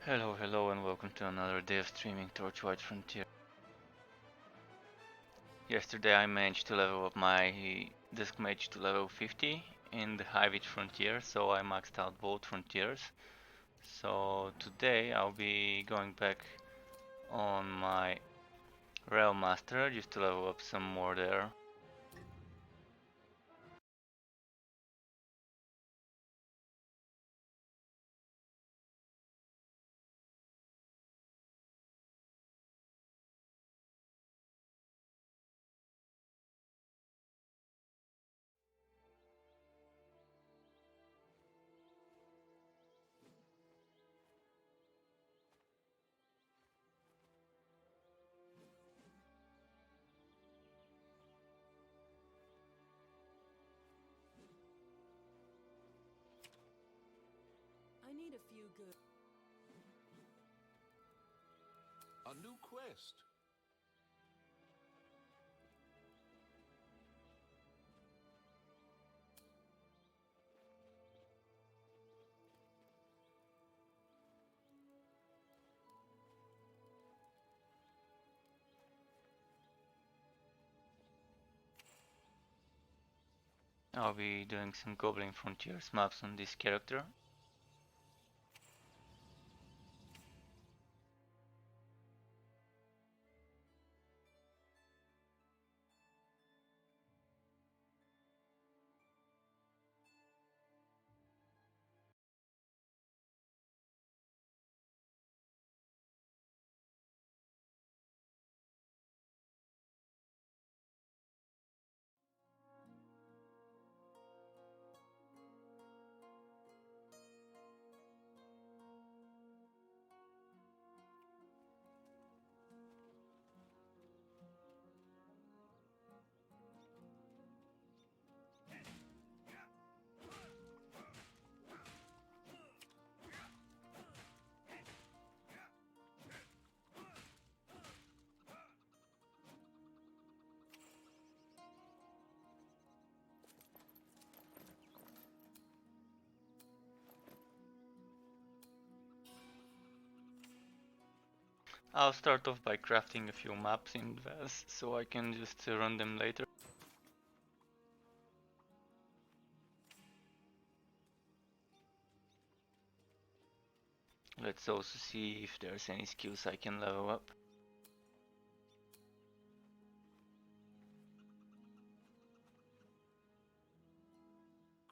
Hello and welcome to another day of streaming Torchlight Frontier. Yesterday I managed to level up my Dusk Mage to level 50 in the High Witch Frontier, so I maxed out both frontiers. So today I'll be going back on my Railmaster just to level up some more there. I need a few good. A new quest. I'll be doing some Goblin Frontiers maps on this character. I'll start off by crafting a few maps in advance so I can just run them later. Let's also see if there's any skills I can level up.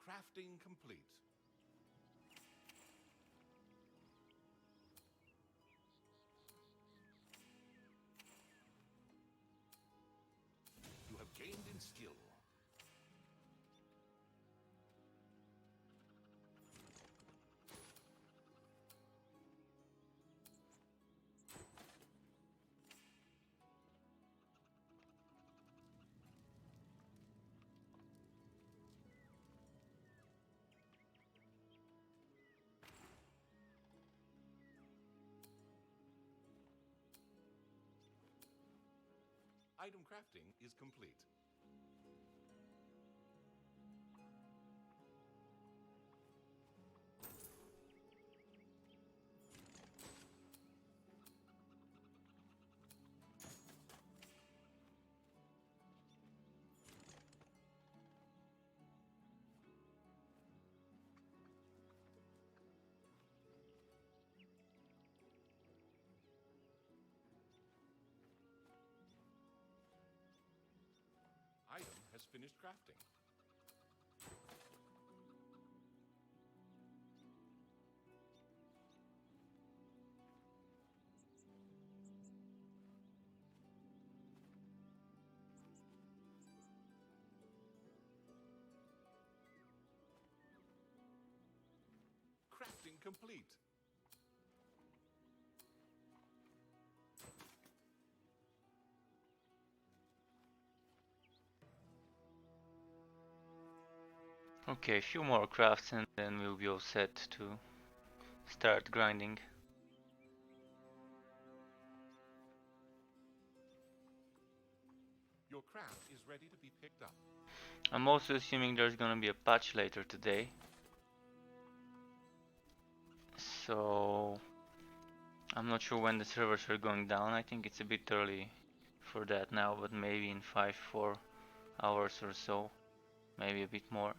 Crafting complete. You have gained in skill. Item crafting is complete. Item has finished crafting. Crafting complete. Okay, a few more crafts and then we'll be all set to start grinding. Your craft is ready to be picked up. I'm also assuming there's gonna be a patch later today. So I'm not sure when the servers are going down. I think it's a bit early for that now, but maybe in 4 hours or so, maybe a bit more.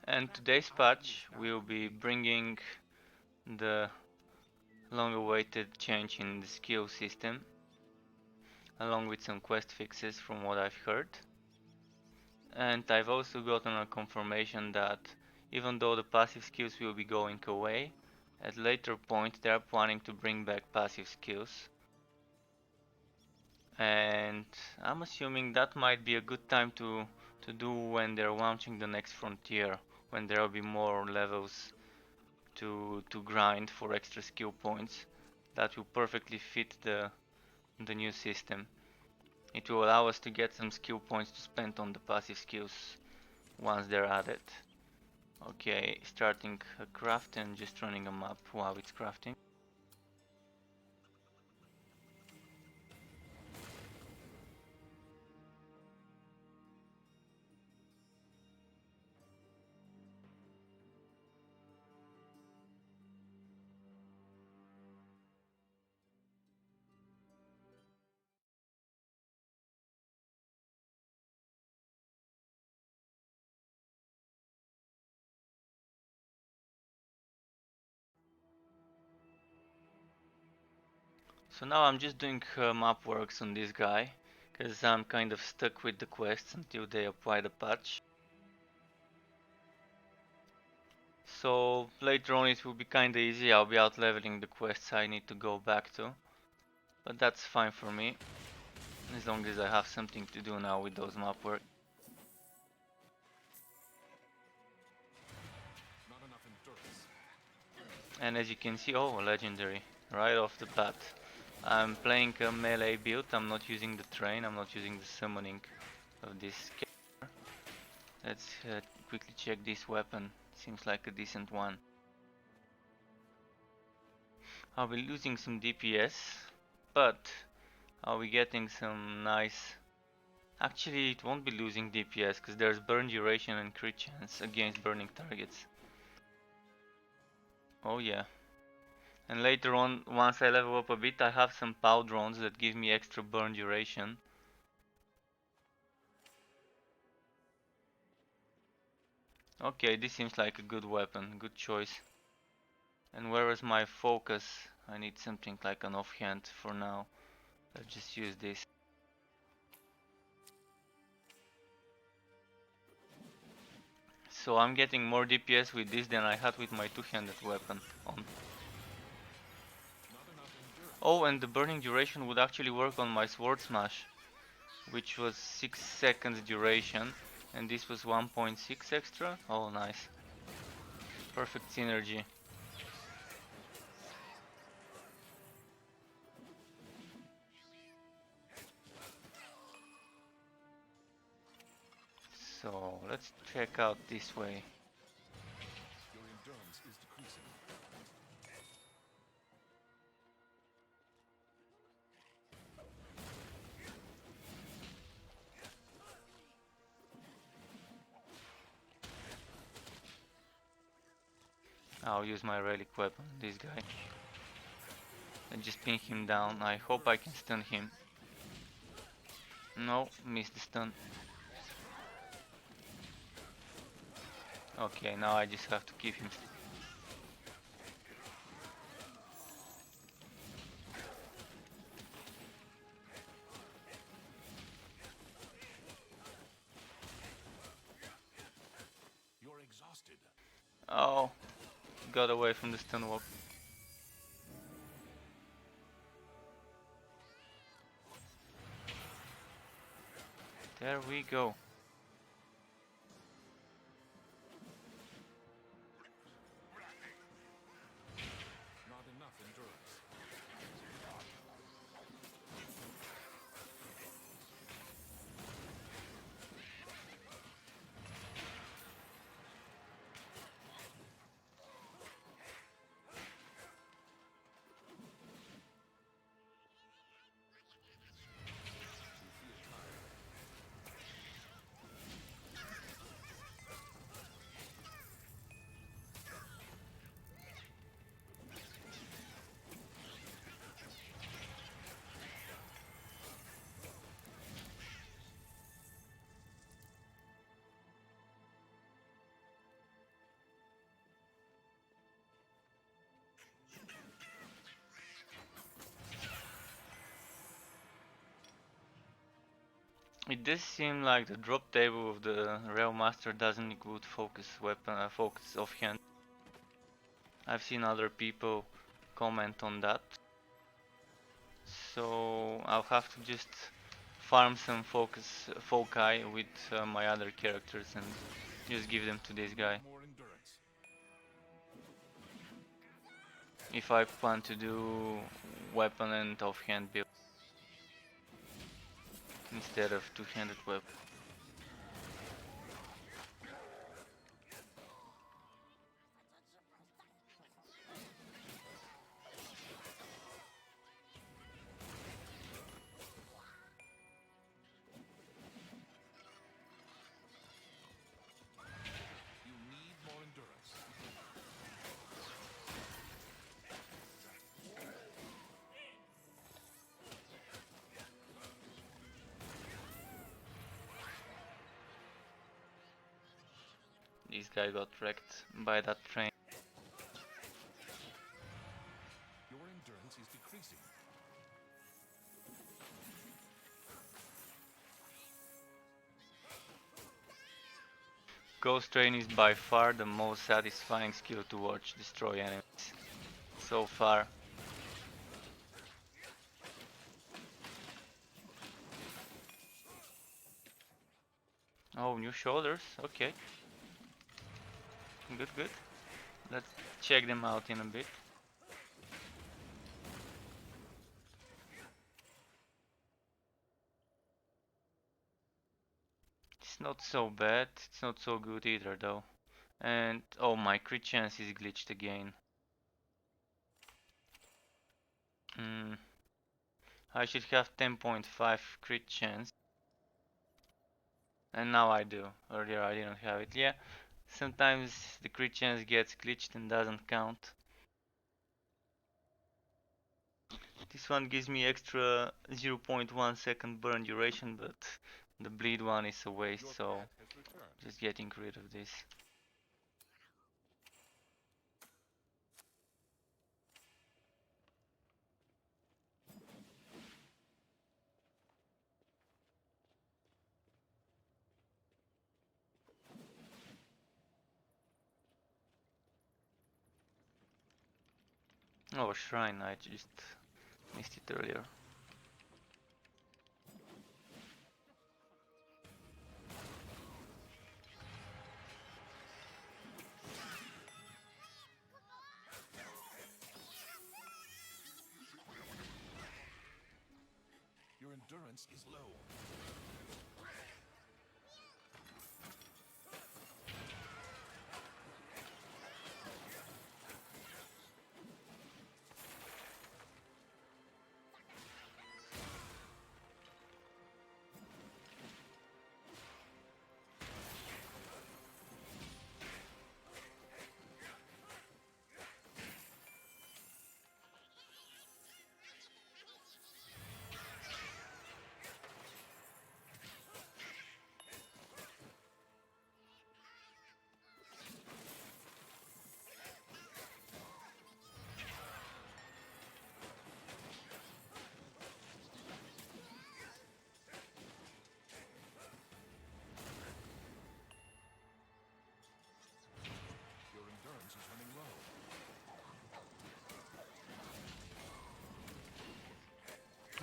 And today's patch will be bringing the long-awaited change in the skill system, along with some quest fixes from what I've heard. And I've also gotten a confirmation that even though the passive skills will be going away, at later point they are planning to bring back passive skills. And I'm assuming that might be a good time to do when they're launching the next frontier, when there will be more levels to grind for extra skill points. That will perfectly fit the new system. It will allow us to get some skill points to spend on the passive skills once they're added. Okay, starting a craft and just running a map while it's crafting. So now I'm just doing map works on this guy, because I'm kind of stuck with the quests until they apply the patch. So later on it will be kinda easy, I'll be out leveling the quests I need to go back to. But that's fine for me, as long as I have something to do now with those map work. Not enough endurance. And as you can see, oh, legendary, right off the bat. I'm playing a melee build, I'm not using the train, I'm not using the summoning of this character. Let's quickly check this weapon, seems like a decent one. I'll be losing some DPS, but I'll be getting some nice... Actually, it won't be losing DPS, because there's burn duration and crit chance against burning targets. Oh yeah. And later on, once I level up a bit, I have some POW drones that give me extra burn duration. Okay, this seems like a good weapon, good choice. And where is my focus? I need something like an offhand for now. Let's just use this. So I'm getting more DPS with this than I had with my two-handed weapon on. Oh, and the burning duration would actually work on my sword smash, which was 6 seconds duration, and this was 1.6 extra. Oh, nice. Perfect synergy. So let's check out this way. Your endurance is decreasing. I'll use my relic weapon, this guy. And just pin him down. I hope I can stun him. No, missed the stun. Okay, now I just have to keep him. You're exhausted. Oh, got away from the stun walk. There we go. Not enough endurance. It does seem like the drop table of the Railmaster doesn't include focus weapon, focus offhand. I've seen other people comment on that, so I'll have to just farm some foci with my other characters and just give them to this guy. More endurance. If I plan to do weapon and offhand build instead of two-handed weapon. You need more endurance. This guy got wrecked by that train. Your endurance is decreasing. Ghost Train is by far the most satisfying skill to watch destroy enemies so far. Oh, new shoulders, okay. Good, good. Let's check them out in a bit. It's not so bad, it's not so good either though. And oh, my crit chance is glitched again. I should have 10.5 crit chance. And now I do. Earlier I didn't have it. Yeah, sometimes the crit chance gets glitched and doesn't count. This one gives me extra 0.1 second burn duration, but the bleed one is a waste, so just getting rid of this. Oh, shrine, I just missed it earlier. Your endurance is low. Your endurance is running low.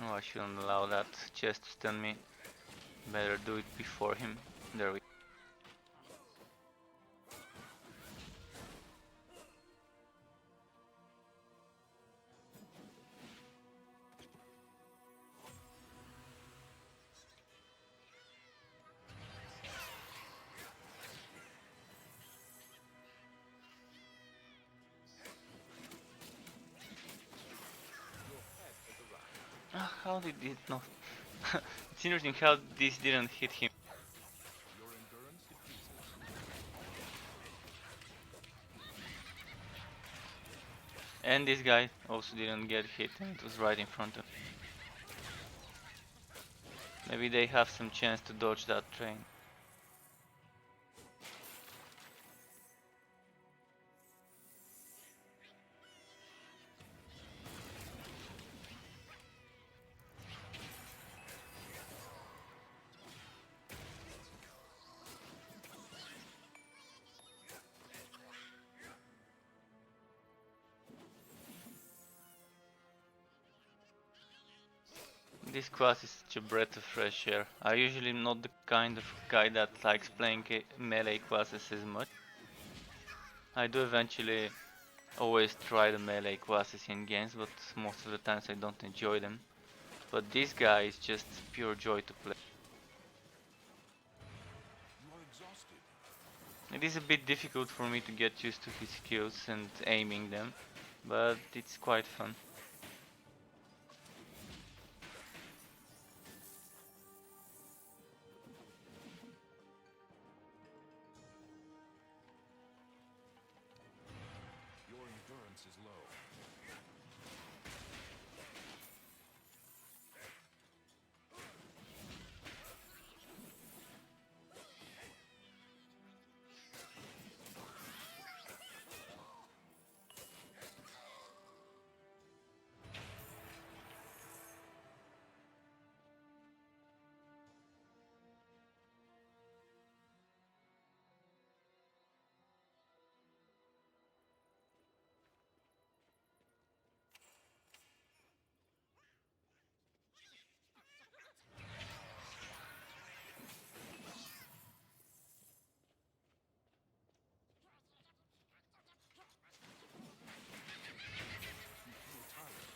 Oh, I shouldn't allow that chest to stun me. Better do it before him. There we go. How did it not? It's interesting how this didn't hit him. Your endurance decreases. And this guy also didn't get hit and it was right in front of him. Maybe they have some chance to dodge that train. This class is such a breath of fresh air. I usually am not the kind of guy that likes playing melee classes as much. I do eventually always try the melee classes in games, but most of the times I don't enjoy them. But this guy is just pure joy to play. You are exhausted. It is a bit difficult for me to get used to his skills and aiming them, but it's quite fun. Your endurance is low. You feel tired.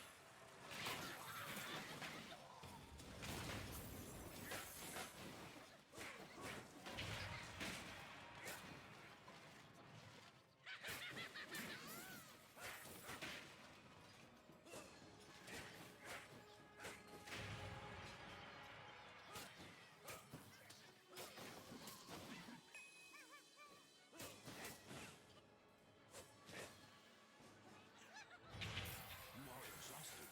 You are exhausted.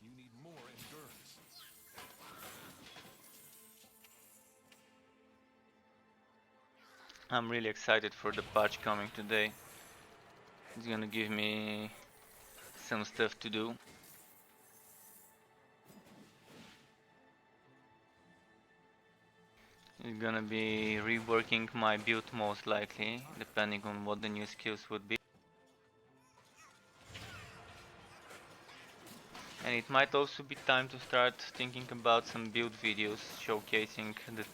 You need more endurance. I'm really excited for the patch coming today. It's gonna give me some stuff to do. It's gonna be reworking my build most likely, depending on what the new skills would be. And it might also be time to start thinking about some build videos showcasing the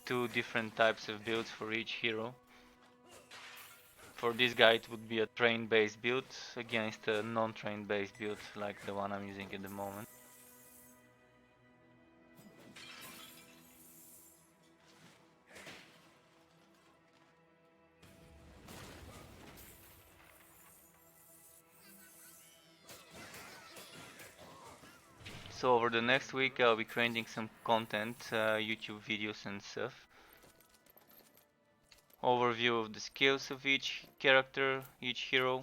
two different types of builds for each hero. For this guy it would be a train based build against a non-train based build like the one I'm using at the moment. So over the next week I'll be creating some content, YouTube videos and stuff. Overview of the skills of each character, each hero.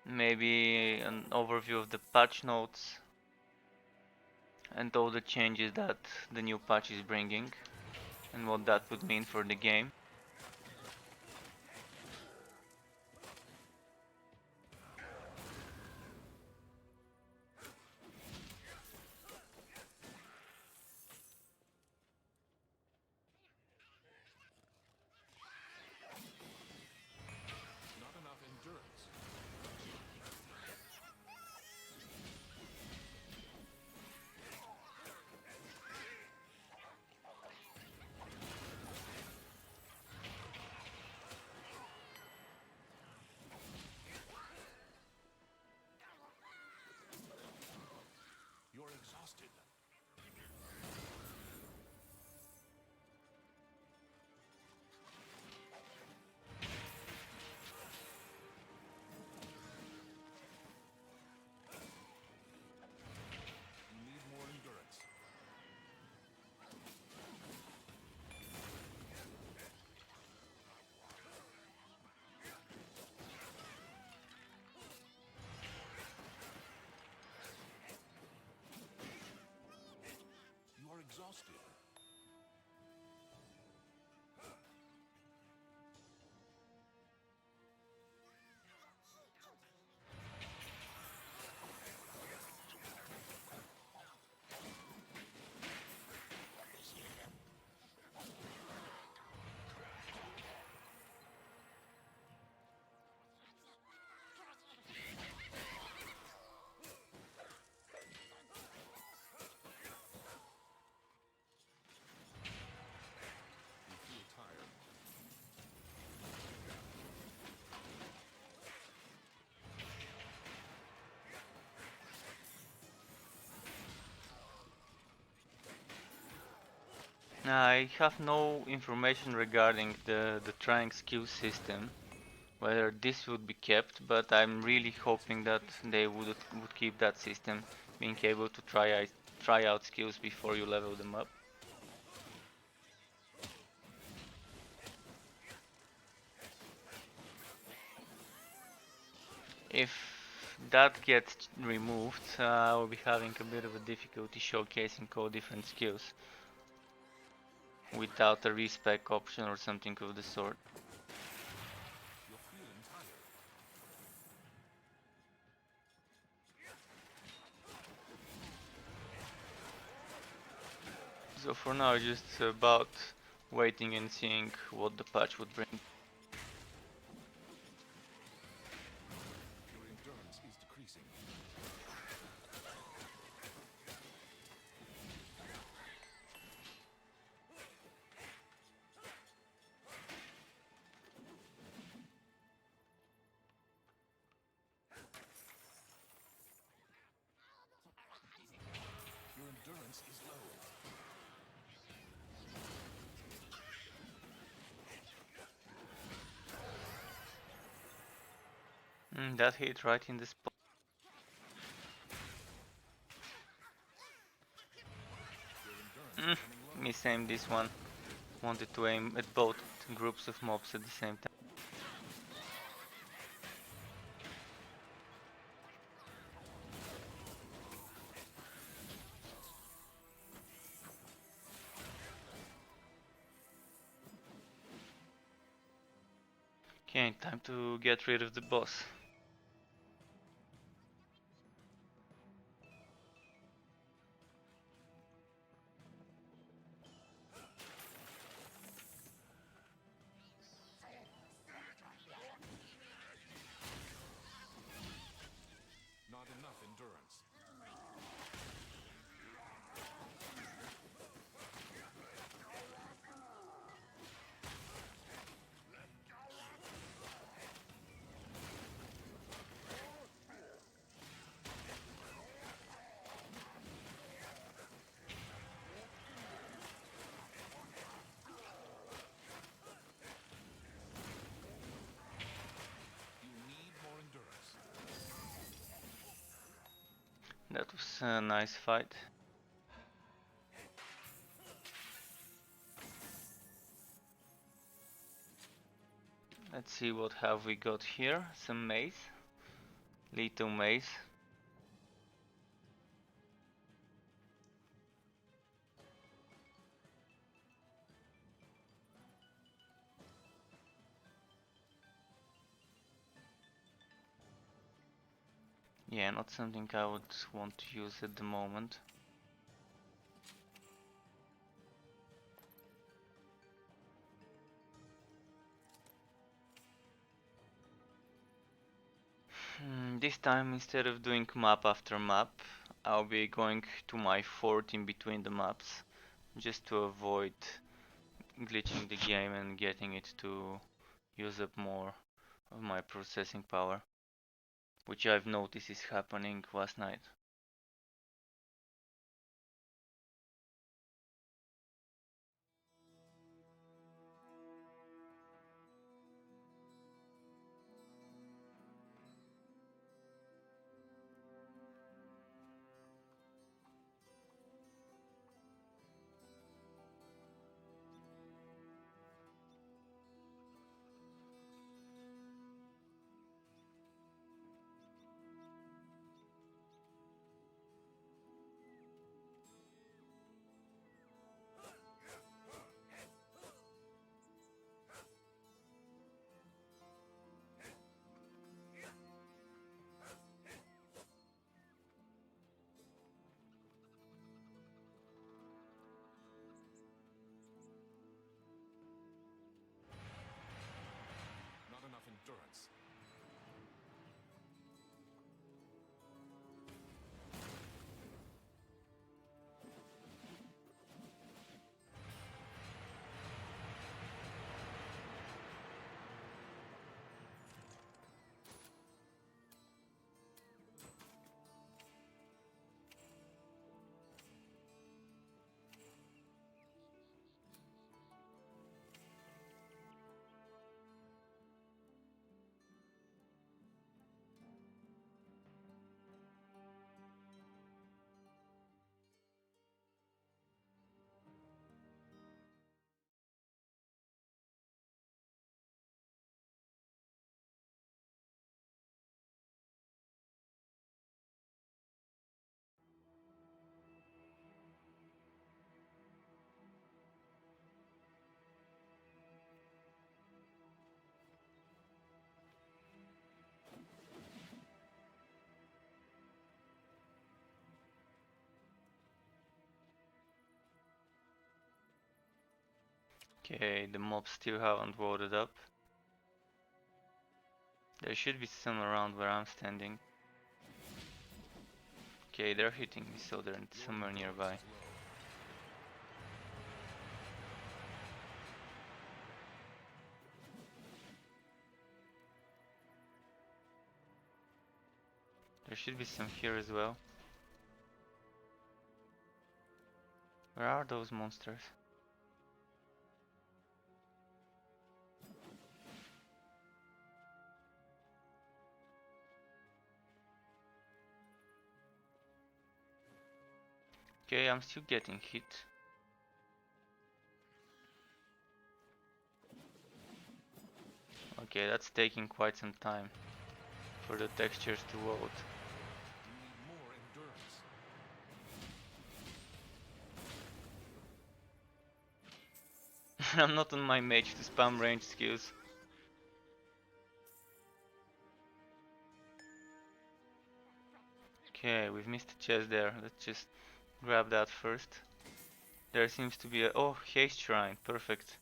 Maybe an overview of the patch notes and all the changes that the new patch is bringing and what that would mean for the game. Not enough endurance. I have no information regarding the trying skill system, whether this would be kept, but I'm really hoping that they would keep that system, being able to try out skills before you level them up. If that gets removed, I will be having a bit of a difficulty showcasing all different skills without a respec option or something of the sort. You're feeling tired. So for now, just about waiting and seeing what the patch would bring. Your endurance is decreasing. Your endurance is low. That hit right in the spot. Your endurance is running low. Misaimed this one. Wanted to aim at both groups of mobs at the same time. Okay, time to get rid of the boss. Not enough endurance. You need more endurance. That was a nice fight. Let's see what have we got here. Some maze. Little maze. Yeah, not something I would want to use at the moment. This time, instead of doing map after map, I'll be going to my fort in between the maps, just to avoid glitching the game and getting it to use up more of my processing power, which I've noticed is happening last night. Okay, the mobs still haven't voted up. There should be some around where I'm standing. Okay, they're hitting me, so they're somewhere nearby. There should be some here as well. Where are those monsters? Okay, I'm still getting hit. Okay, that's taking quite some time for the textures to load. You need more endurance. I'm not on my mage to spam range skills. Okay, we've missed a chest there. Let's just grab that first. There seems to be a... Oh, haste shrine. Perfect.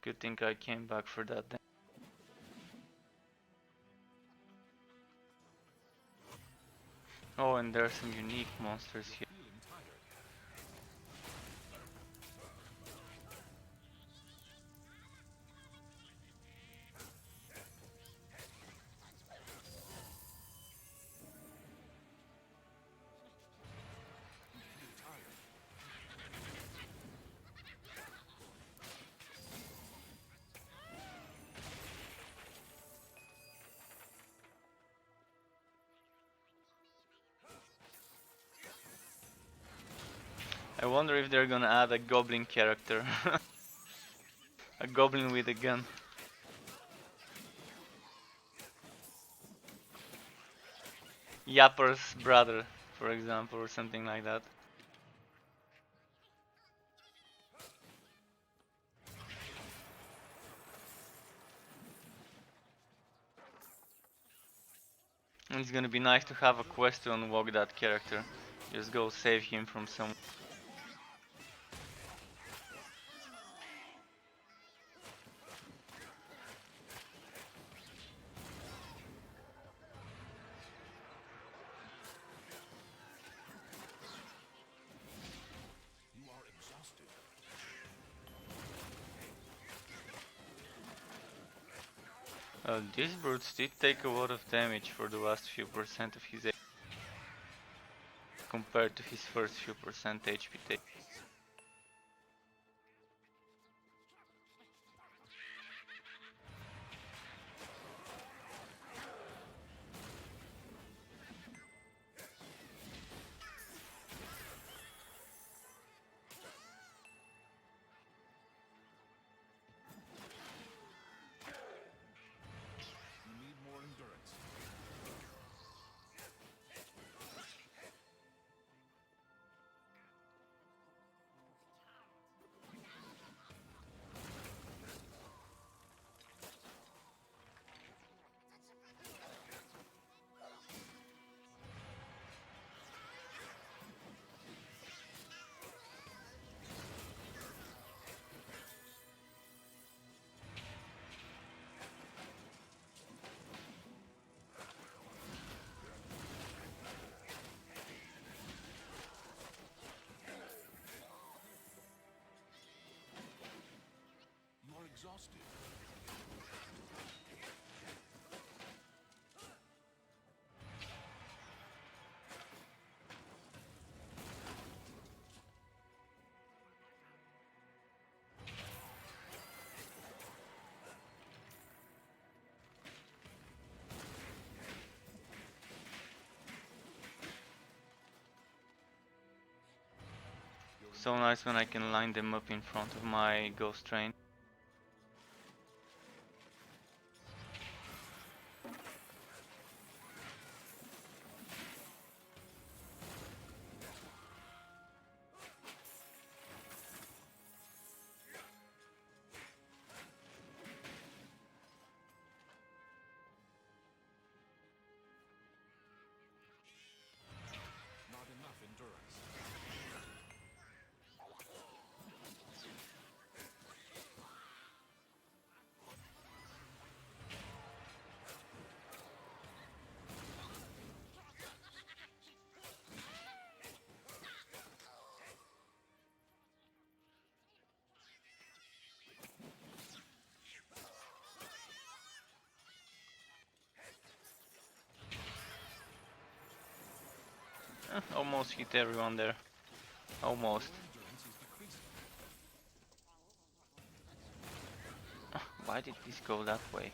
Good thing I came back for that then. Oh, and there are some unique monsters here. Feeling tired. You feel tired. I wonder if they're gonna add a goblin character. A goblin with a gun. Yapper's brother, for example, or something like that. And it's gonna be nice to have a quest to unlock that character. Just go save him from some... You are exhausted. These brutes did take a lot of damage for the last few percent of his HP compared to his first few percent HP take. You need more endurance. You are exhausted. So nice when I can line them up in front of my ghost train. Not enough endurance. Almost hit everyone there. Almost. Your endurance is decreasing. Why did this go that way?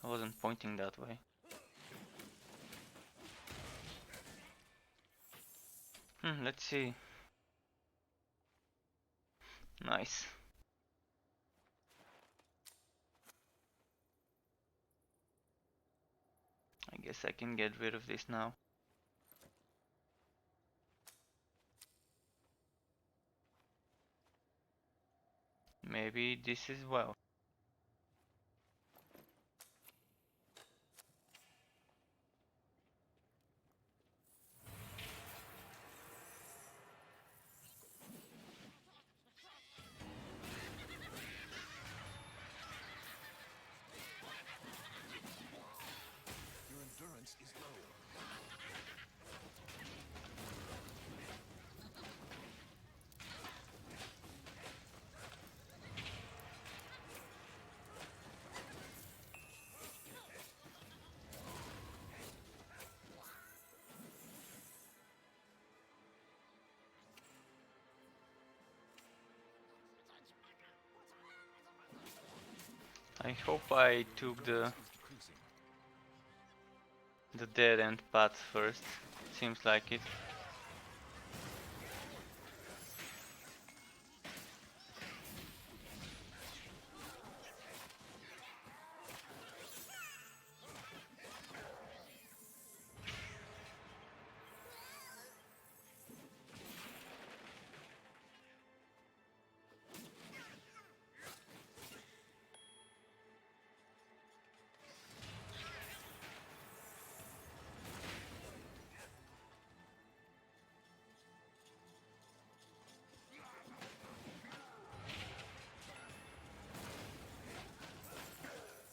I wasn't pointing that way. Let's see. Nice. I guess I can get rid of this now. Maybe this as well. Your endurance is low. I hope I took Endurance is decreasing. the dead end path first. Seems like it.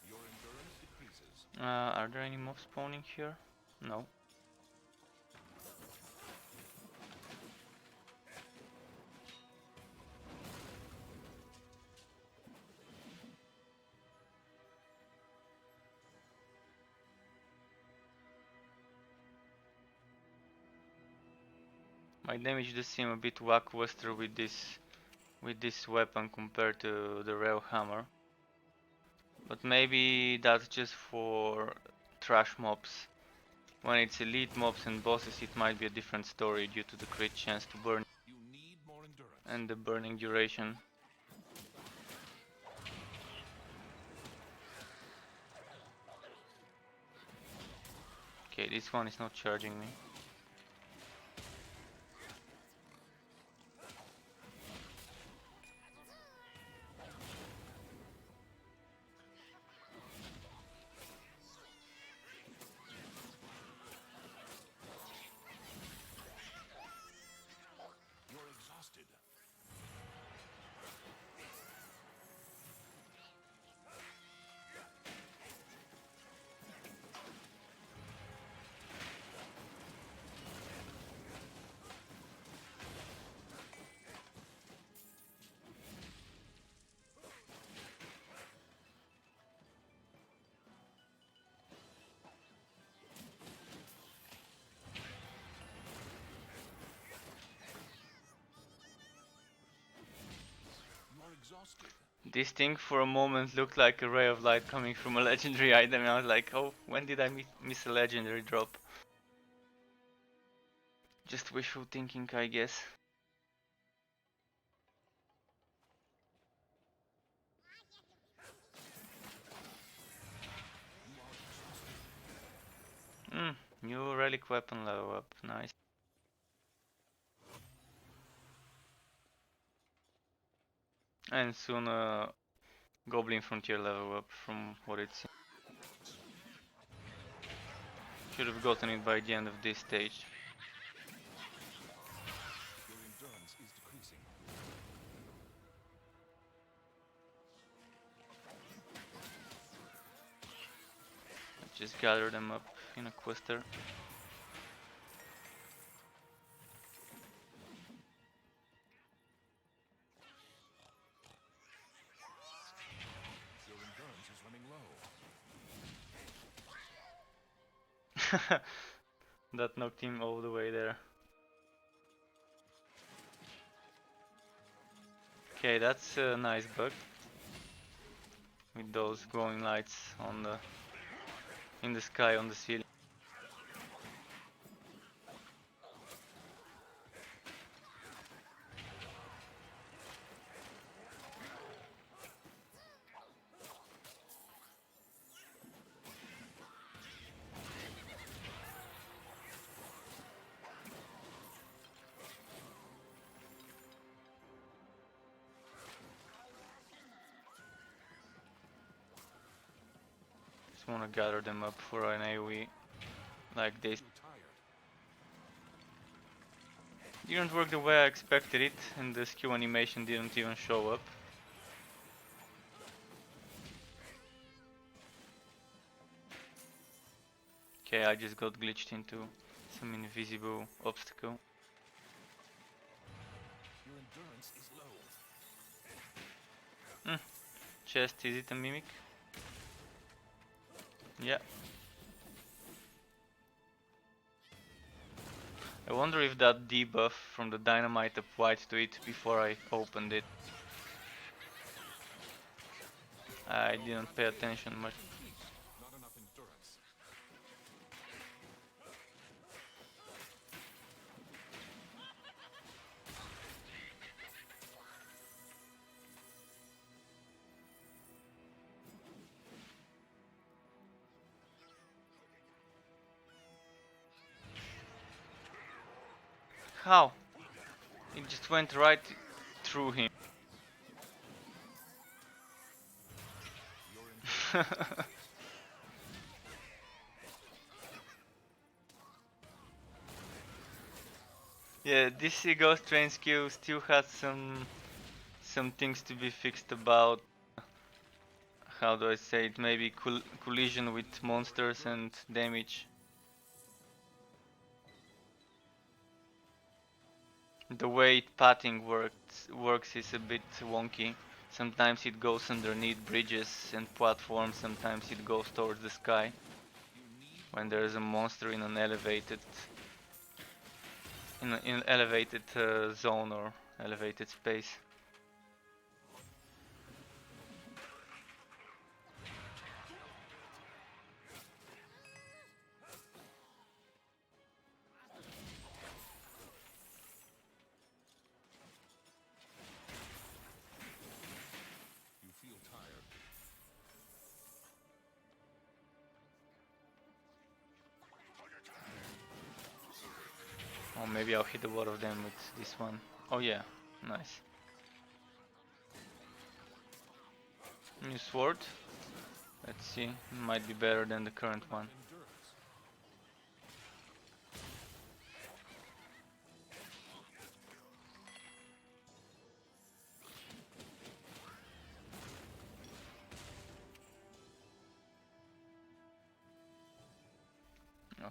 Your endurance decreases. Are there any mobs spawning here? No. My damage does seem a bit lackluster with this weapon compared to the rail hammer. But maybe that's just for trash mobs. When it's elite mobs and bosses, it might be a different story due to the crit chance to burn You need more endurance. and the burning duration. Okay, this one is not charging me. You're exhausted. You're exhausted. This thing for a moment looked like a ray of light coming from a legendary item, and I was like, oh, when did I miss a legendary drop? Just wishful thinking, I guess. New relic weapon level up, nice. And soon Goblin frontier level up from what it seems. Should have gotten it by the end of this stage. Your endurance is decreasing. Just gather them up in a cluster. Your endurance is running low. That knocked him all the way there. Okay, that's a nice bug. With those glowing lights on the in the sky on the ceiling. Just wanna gather them up for an AoE like this. Too tired. Didn't work the way I expected it, and the skill animation didn't even show up. Okay, I just got glitched into some invisible obstacle. Your endurance is low. Chest, is it a mimic? Yeah. I wonder if that debuff from the dynamite applied to it before I opened it. I didn't pay attention much. Not enough endurance. How? It just went right through him. Your endurance. Yeah, this Ghost Train skill still has some things to be fixed about. How do I say it? Maybe collision with monsters and damage. The way pathing works is a bit wonky. Sometimes it goes underneath bridges and platforms, sometimes it goes towards the sky. When there is a monster in an elevated zone or elevated space. You feel tired. Or maybe I'll hit a lot of them with this one. Oh yeah, nice. New sword. Let's see, might be better than the current one. Endurance.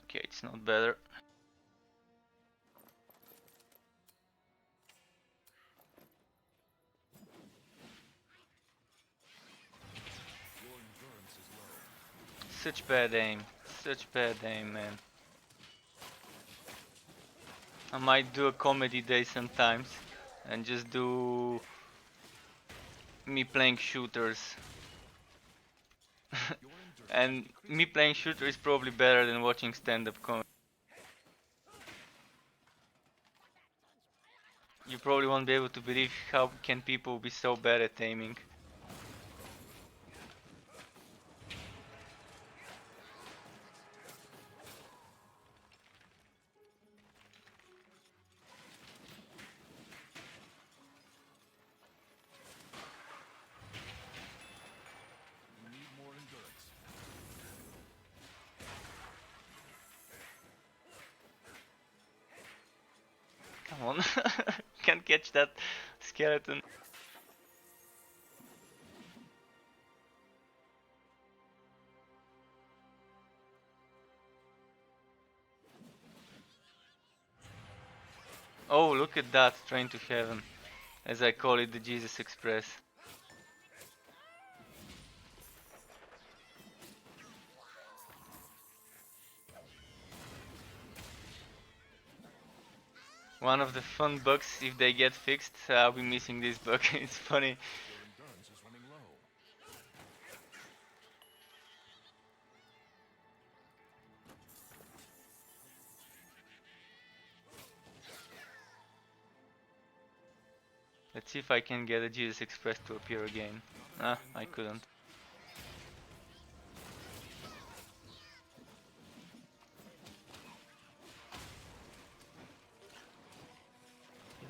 Okay, it's not better. Your endurance is low. Such bad aim. Such bad aim, man. I might do a comedy day sometimes and just do me playing shooters. Your endurance. And me playing shooter is probably better than watching stand-up comedy. You probably won't be able to believe how can people be so bad at aiming. You need more endurance. Come on. Can't catch that skeleton. Oh, look at that, train to heaven. As I call it, the Jesus Express. One of the fun bugs, if they get fixed, I'll be missing this bug. It's funny. Your endurance is running low. Let's see if I can get a Jesus Express to appear again. Ah, I couldn't.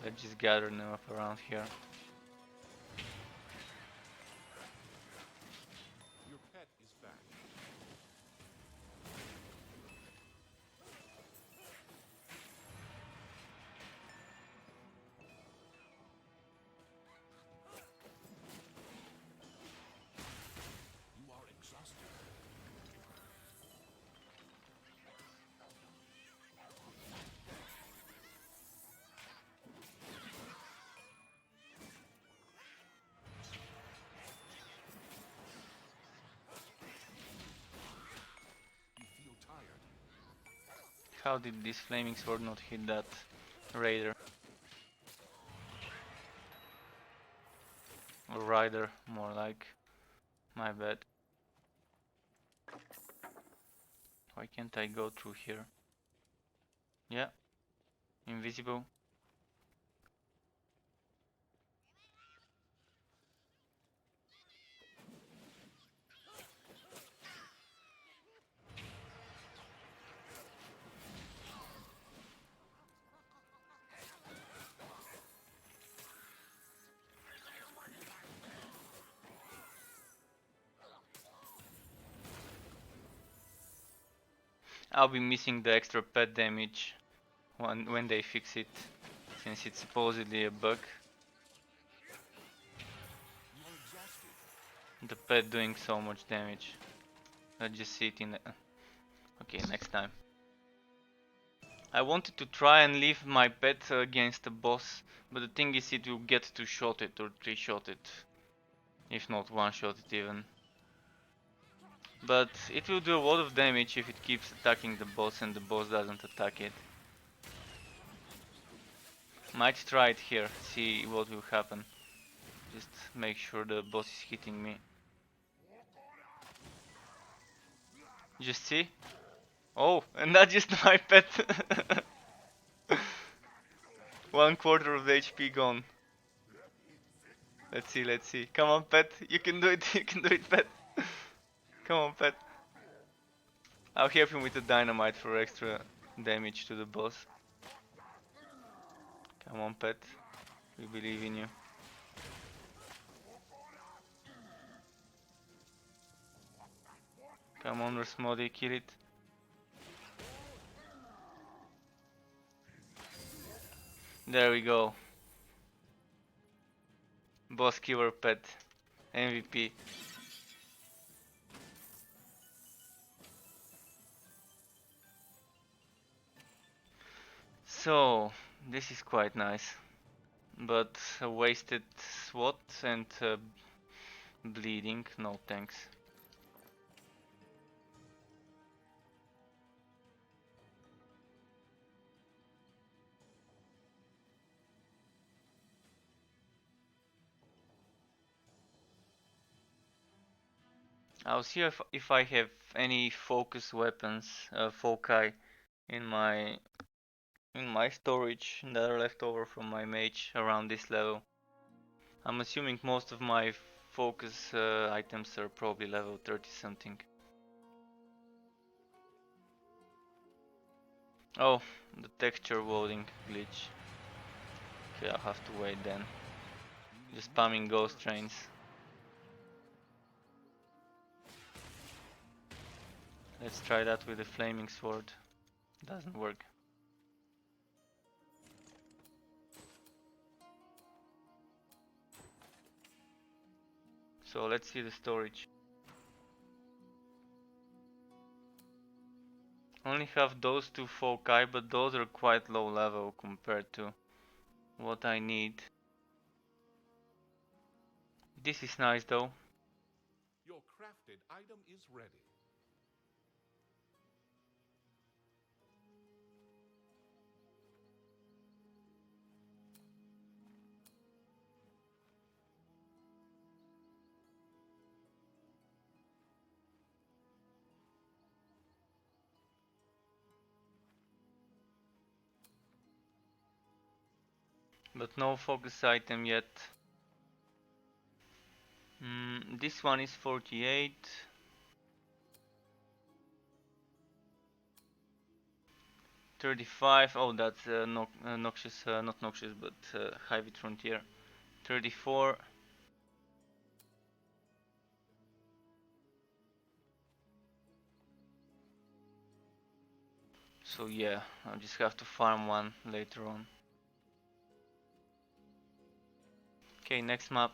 Let's just gather them up around here. Your pet is back. You are exhausted. You feel tired. How did this flaming sword not hit that raider? Or rider, more like. My bad. Why can't I go through here? Yeah, invisible. I'll be missing the extra pet damage when they fix it, since it's supposedly a bug. You are exhausted. The pet doing so much damage. Let's just see it in the... Okay, next time. I wanted to try and leave my pet against the boss, but the thing is it will get to shot it or 3-shot it. If not one-shot it even. But it will do a lot of damage if it keeps attacking the boss and the boss doesn't attack it. Might try it here, see what will happen. Just make sure the boss is hitting me. Just see? Oh, and that's just my pet. 1/4 of the HP gone. Let's see, let's see. Come on, pet. You can do it, you can do it, pet. Come on, pet. I'll help him with the dynamite for extra damage to the boss. Come on, pet. We believe in you. Come on, Rasmodi, kill it. There we go. Boss killer pet. MVP. So, this is quite nice. But a wasted SWAT and bleeding, no thanks. I'll see if I have any focus weapons, foci in my storage that are left over from my mage around this level. I'm assuming most of my focus items are probably level 30 something. Oh, the texture loading glitch. Okay, I'll have to wait then. Just spamming ghost trains. Let's try that with the flaming sword. Doesn't work. So let's see the storage. Only have those two foci, but those are quite low level compared to what I need. This is nice though. Your crafted item is ready. but no focus item yet. This one is 48. 35. Oh, that's noxious, not noxious, but high with frontier. 34. So yeah, I'll just have to farm one later on. Okay, next map.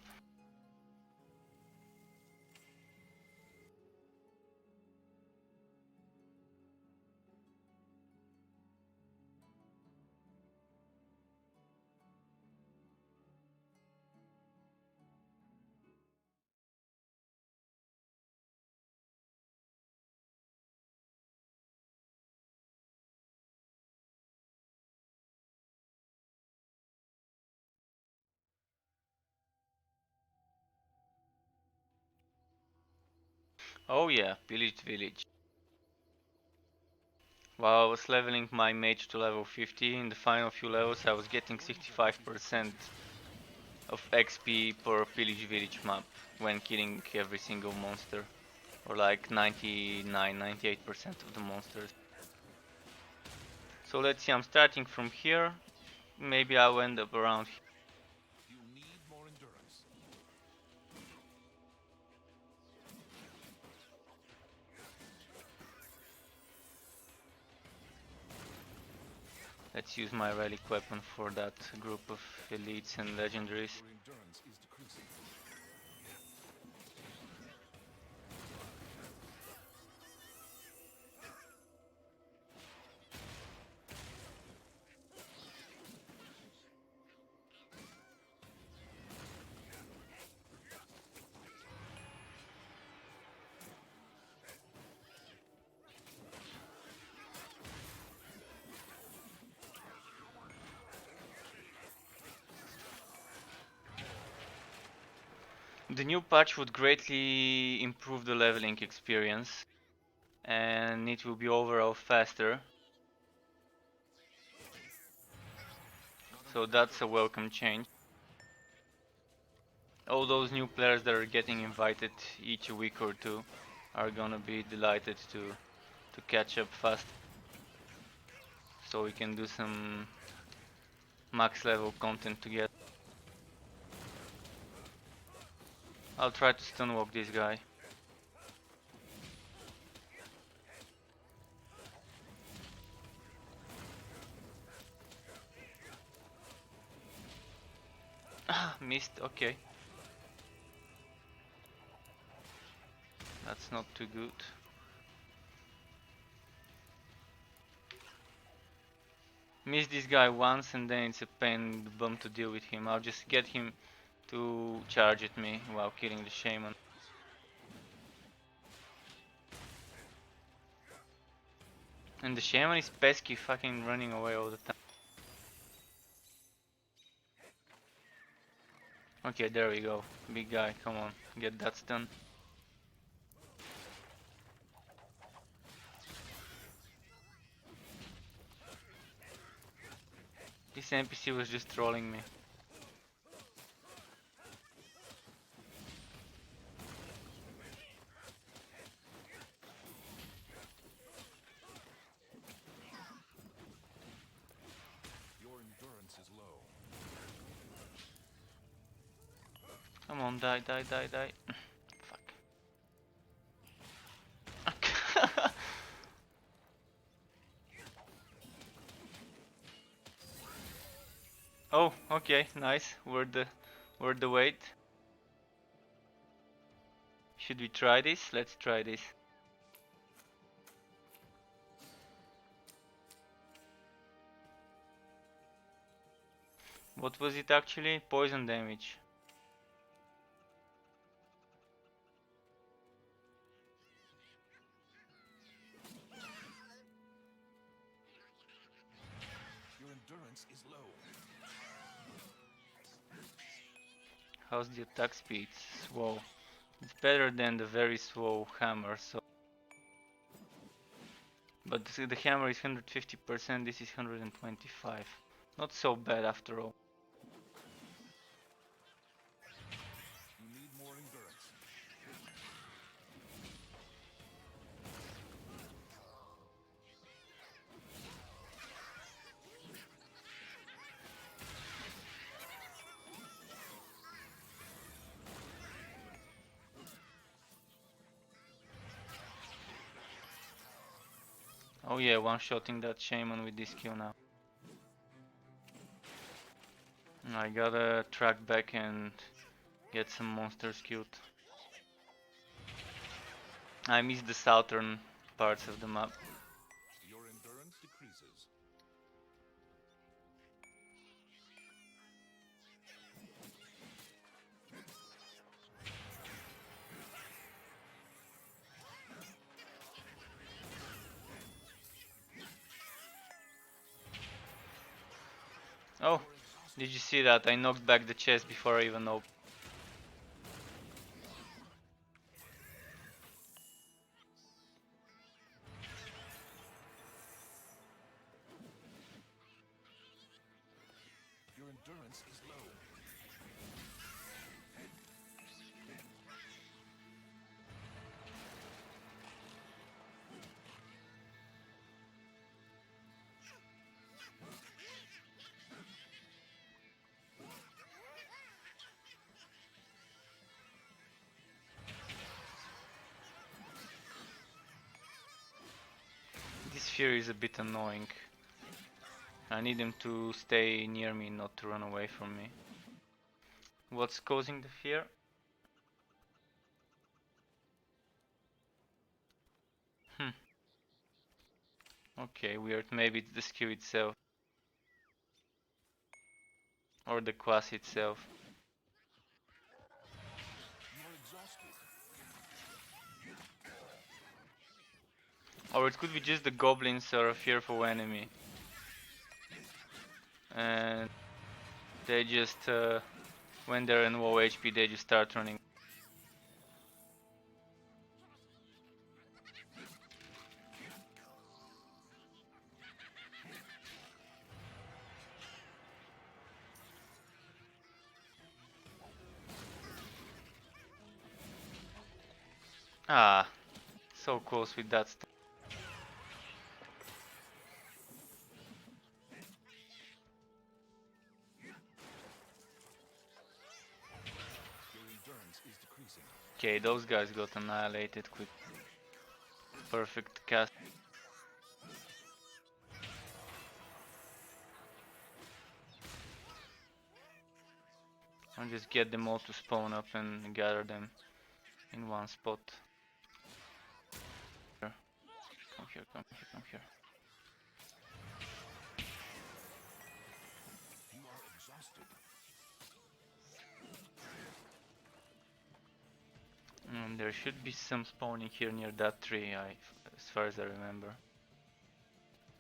Oh yeah, pillaged village. While I was leveling my mage to level 50, in the final few levels I was getting 65% of XP per pillage village map when killing every single monster. Or like 99-98% of the monsters. So let's see, I'm starting from here. Maybe I'll end up around here. You need more endurance. Let's use my relic weapon for that group of elites and legendaries. Your endurance is decreasing. The new patch would greatly improve the leveling experience and it will be overall faster. So that's a welcome change. All those new players that are getting invited each week or two are gonna be delighted to catch up fast. So we can do some max level content together. I'll try to stunwalk this guy. Missed, okay. That's not too good. Miss this guy once and then it's a pain in the bum to deal with him. I'll just get him to charge at me while killing the shaman. And the shaman is pesky, fucking running away all the time. Okay, there we go. Big guy, come on, get that stun. This NPC was just trolling me. Your endurance is low. Come on, die, die, die, die. Fuck. Oh, okay, nice. Worth the wait. Should we try this? Let's try this. What was it actually? Poison damage. Your endurance is low. How's the attack speed? Whoa. It's better than the very slow hammer, so. But the hammer is 150%, this is 125. Not so bad after all. Oh yeah, one-shotting that shaman with this skill now. I gotta track back and get some monsters killed. I missed the southern parts of the map. Your endurance decreases. Oh, did you see that? I knocked back the chest before I even opened. Your endurance is low. This fear is a bit annoying. I need him to stay near me, not to run away from me. What's causing the fear? Hmm. Okay, weird. Maybe it's the skill itself. Or the class itself. You are exhausted. Or it could be just the goblins are a fearful enemy. And they just, when they're in low HP, they just start running. Ah, so close with that stuff. Your endurance is decreasing. Okay, those guys got annihilated quick. Perfect cast. I'll just get them all to spawn up and gather them in one spot. Here. Come here, come here, come here. You are exhausted. There should be some spawning here near that tree, as far as I remember.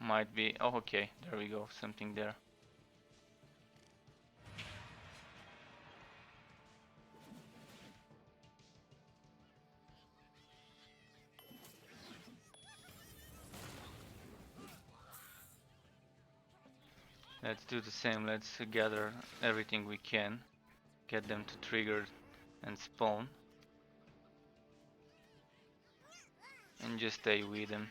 Might be. Oh, okay, there we go, something there. Let's do the same, let's gather everything we can. Get them to trigger and spawn. And just stay with them.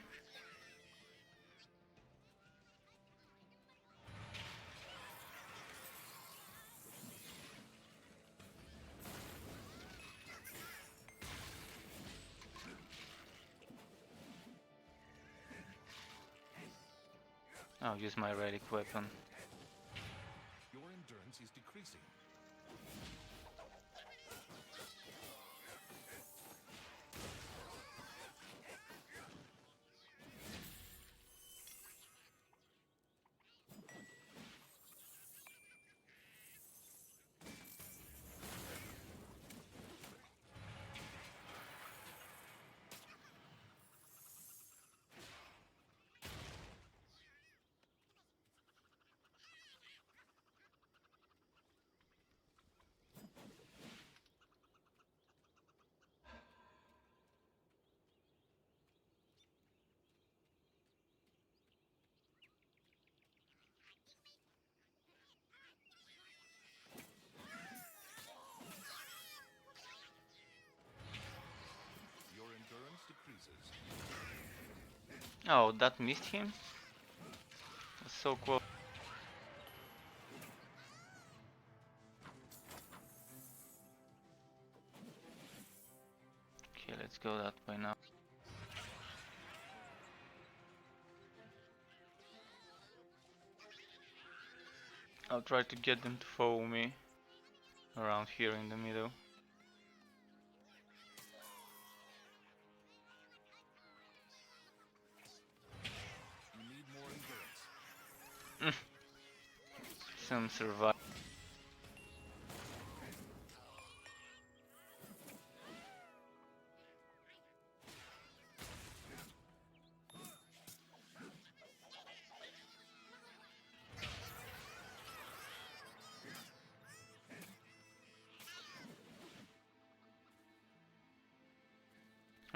I'll use my relic weapon. Your endurance is decreasing. Your endurance decreases. Oh, that missed him? That's so close. Okay, let's go that way now. I'll try to get them to follow me around here in the middle. You need more endurance. Some survive.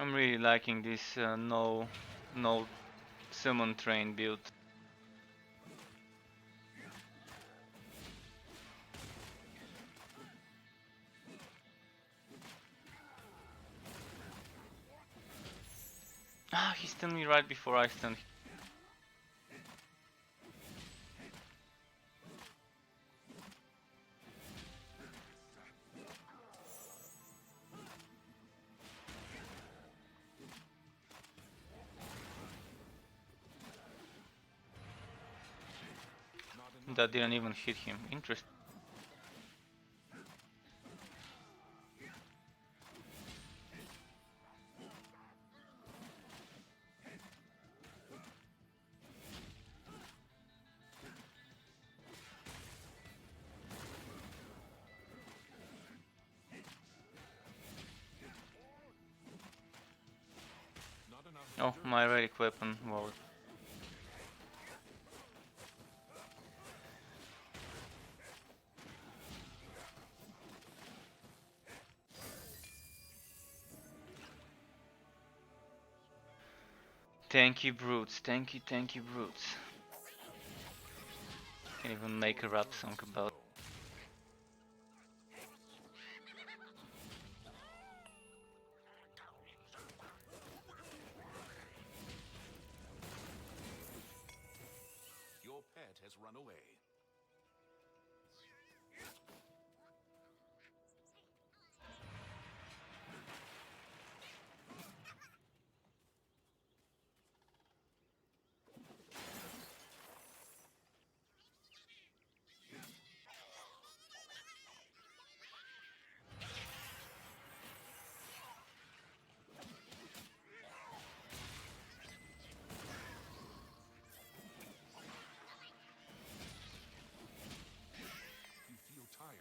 I'm really liking this no summon train build. Ah, he stunned me right before I stunned him. Not enough. That didn't even hit him. Interesting. Not enough Oh, endurance. my relic weapon. Wow. Tanky brutes, tanky brutes. Can even make a rap song about. Your pet has run away. You feel tired.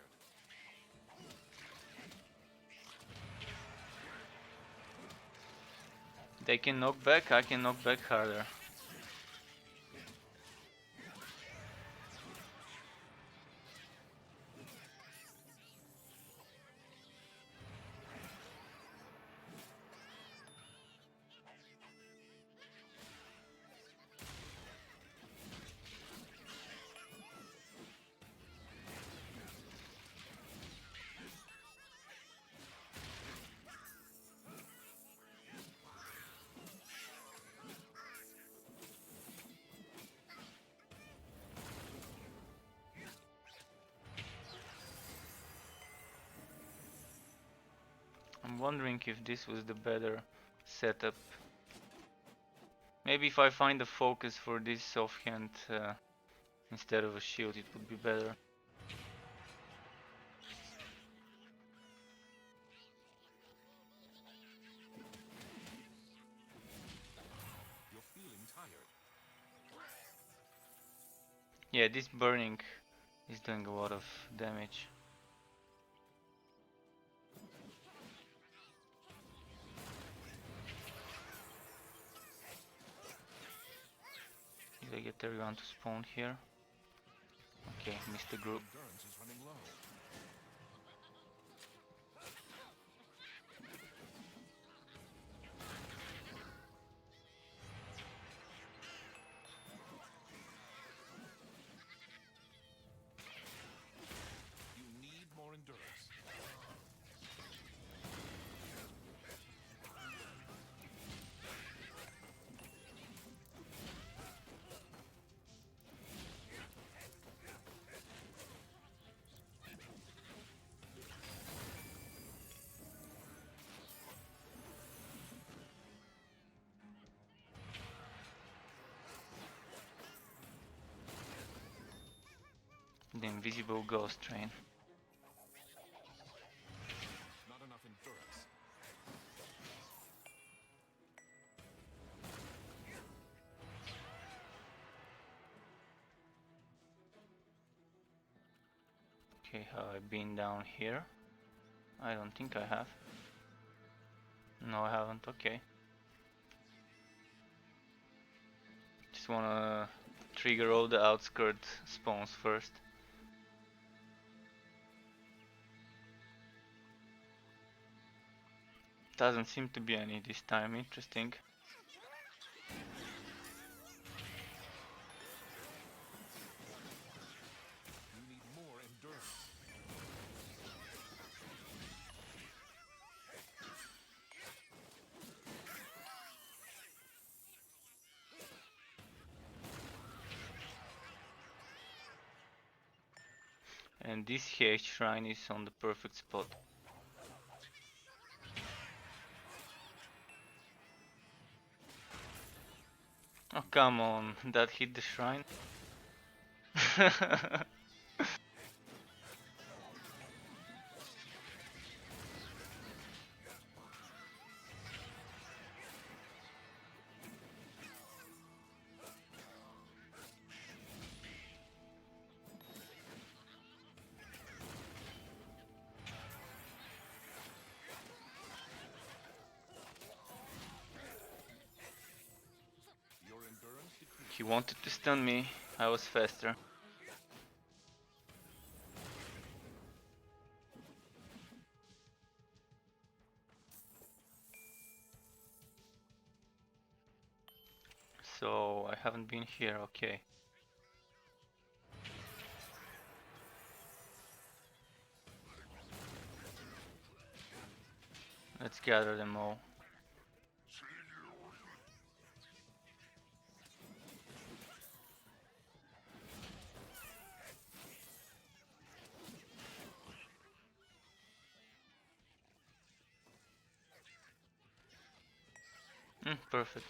They can knock back, I can knock back harder. I'm wondering if this was the better setup. Maybe if I find a focus for this offhand instead of a shield, it would be better. You're feeling tired. Yeah, this burning is doing a lot of damage. Did I get everyone to spawn here? Okay, missed the group. Endurance is running low. You need more endurance. The invisible ghost train. Not enough endurance. Okay, have I been down here? I don't think I have. No, I haven't. Okay. Just wanna trigger all the outskirt spawns first. Doesn't seem to be any this time. Interesting. You need more endurance. And this Mage shrine is on the perfect spot. Oh, come on, that hit the shrine. Your endurance decreases. He wanted to stun me. I was faster. So I haven't been here. Okay. Let's gather them all. Perfect.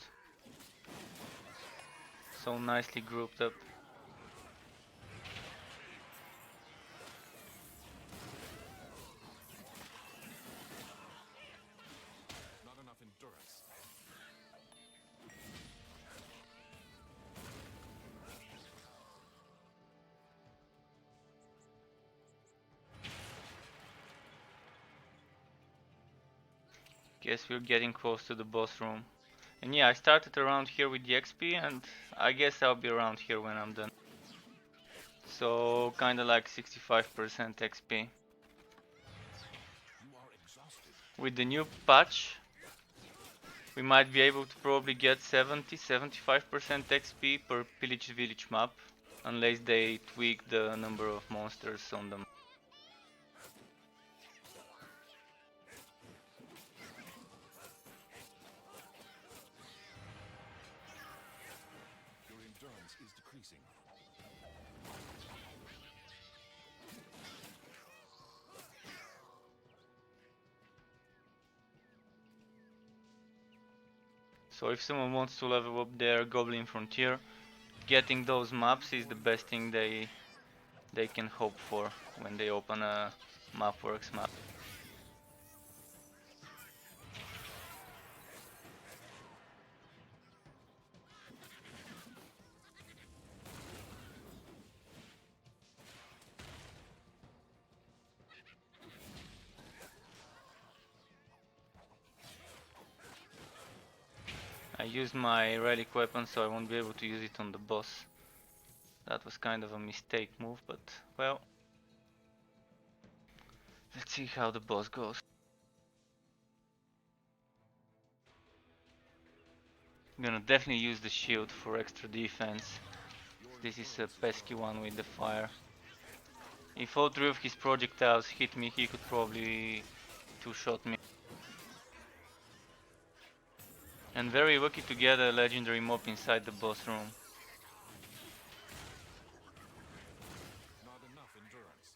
So nicely grouped up. Not enough endurance. Guess we're getting close to the boss room. And yeah, I started around here with the XP, and I guess I'll be around here when I'm done. So kinda like 65% XP. You are exhausted. With the new patch, we might be able to probably get 70-75% XP per pillaged village map, unless they tweak the number of monsters on them. Your endurance is decreasing. So if someone wants to level up their Goblin Frontier, getting those maps is the best thing they can hope for when they open a Mapworks map. I used my relic weapon, so I won't be able to use it on the boss. That was kind of a mistake move, but well, let's see how the boss goes. I'm gonna definitely use the shield for extra defense. This is a pesky one with the fire. If all three of his projectiles hit me, he could probably two-shot me. And very lucky to get a legendary mob inside the boss room. Not enough endurance.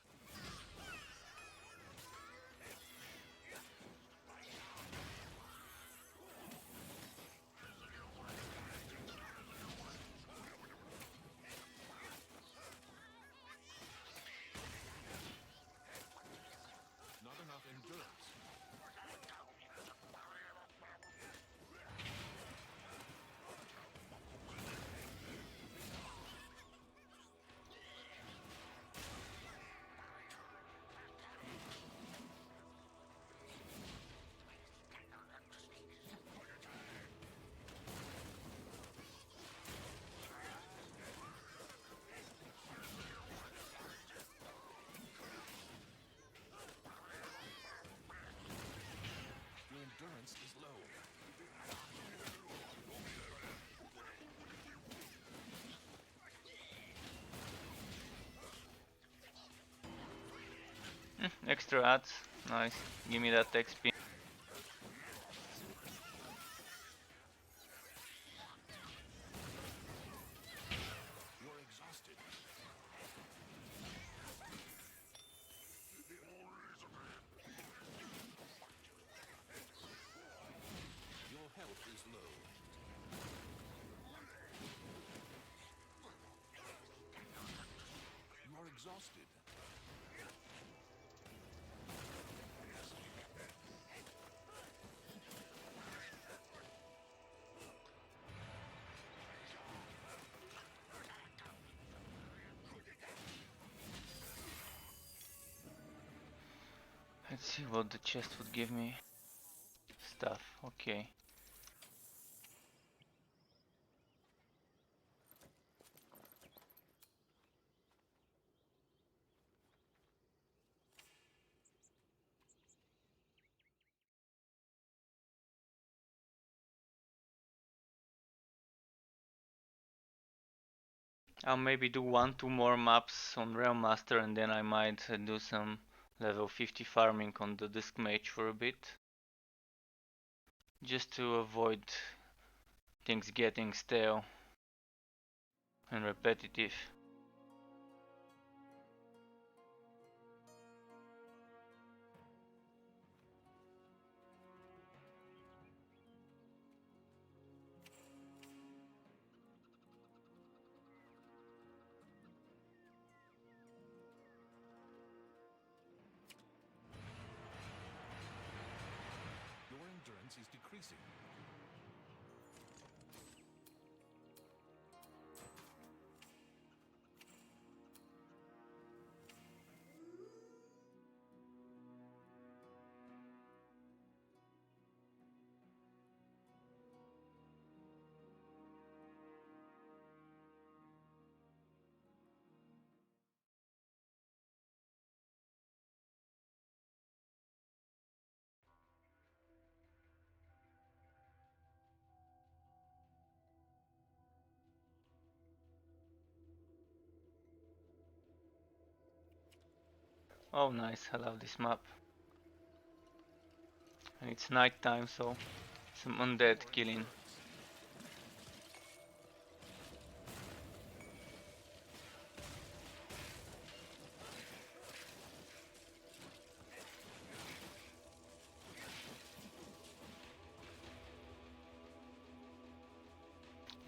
Extra ads, nice. Give me that XP. You're exhausted. Your health is low. You are exhausted. Let's see what the chest would give me. Stuff, okay. I'll maybe do 1-2 more maps on Railmaster and then I might do some level 50 farming on the Dusk Mage for a bit. Just to avoid things getting stale and repetitive. Your endurance is decreasing. Oh nice, I love this map. And it's night time, so some undead killing.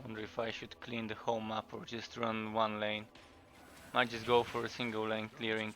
Wonder if I should clean the whole map or just run one lane. Might just go for a single lane clearing.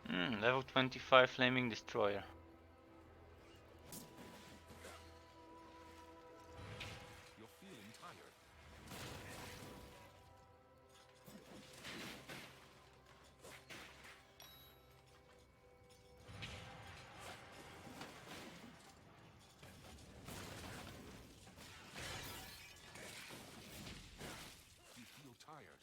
Running low. Level 25 Flaming Destroyer. You're feeling tired. You feel tired.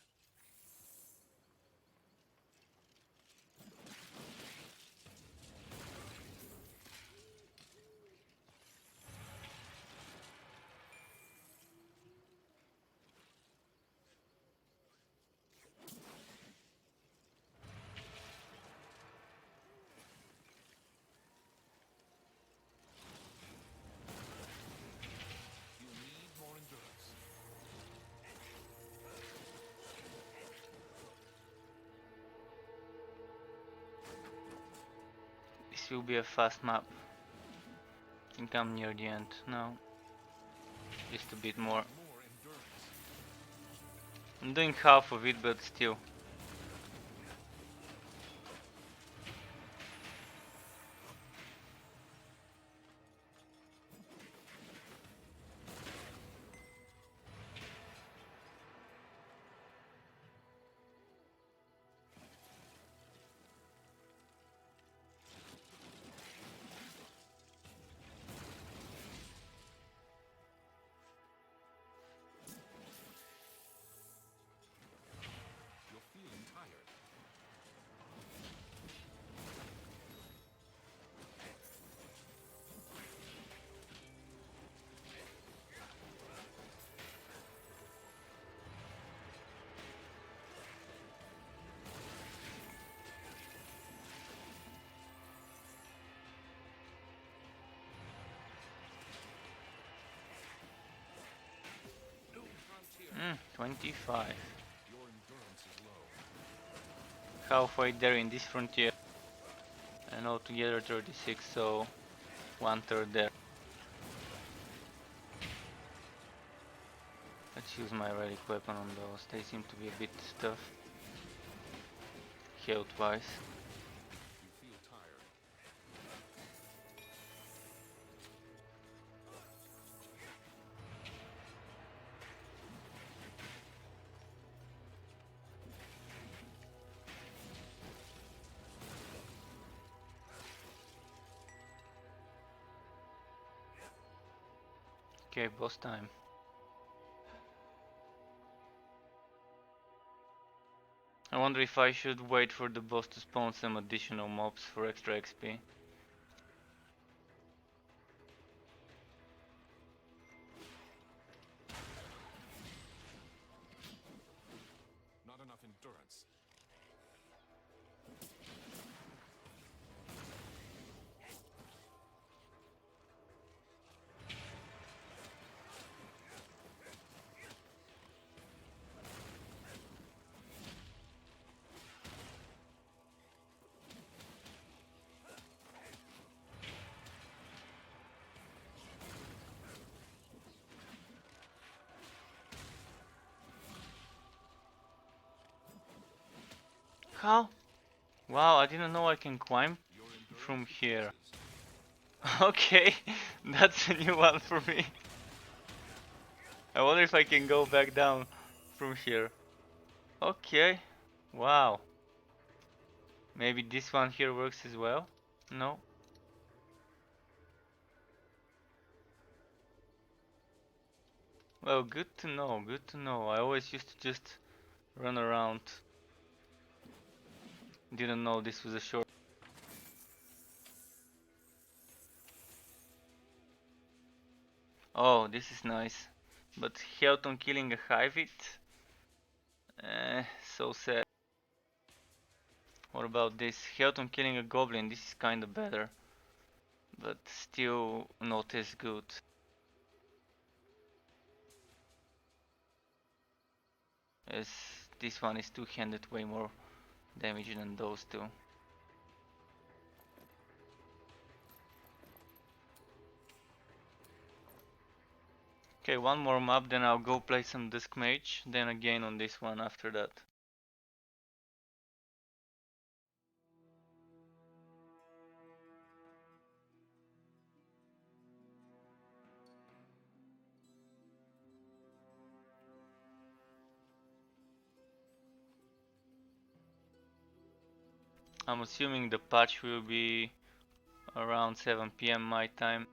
this will be a fast map. I think I'm near the end now. Just a bit more. More endurance. I'm doing half of it, but still. You're feeling tired. New frontier. 25. Your endurance is low. Halfway there in this frontier. And altogether 36, so 1/3 there. Let's use my relic weapon on those. They seem to be a bit tough. Health wise. You feel tired. Okay, boss time. I wonder if I should wait for the boss to spawn some additional mobs for extra XP. Not enough endurance. How? Wow, I didn't know I can climb Your endurance from here. decreases. Okay, that's a new one for me. I wonder if I can go back down from here. Okay, wow. Maybe this one here works as well? No? Well, good to know, good to know. I always used to just run around. Didn't know this was a short. Oh, this is nice. But health on killing a Hivit? So sad. What about this? Health on killing a Goblin, this is kinda better. But still not as good. As this one is two-handed, way more damage than those two. Okay, one more map, then I'll go play some Dusk Mage, then again on this one after that. I'm assuming the patch will be around 7 PM my time.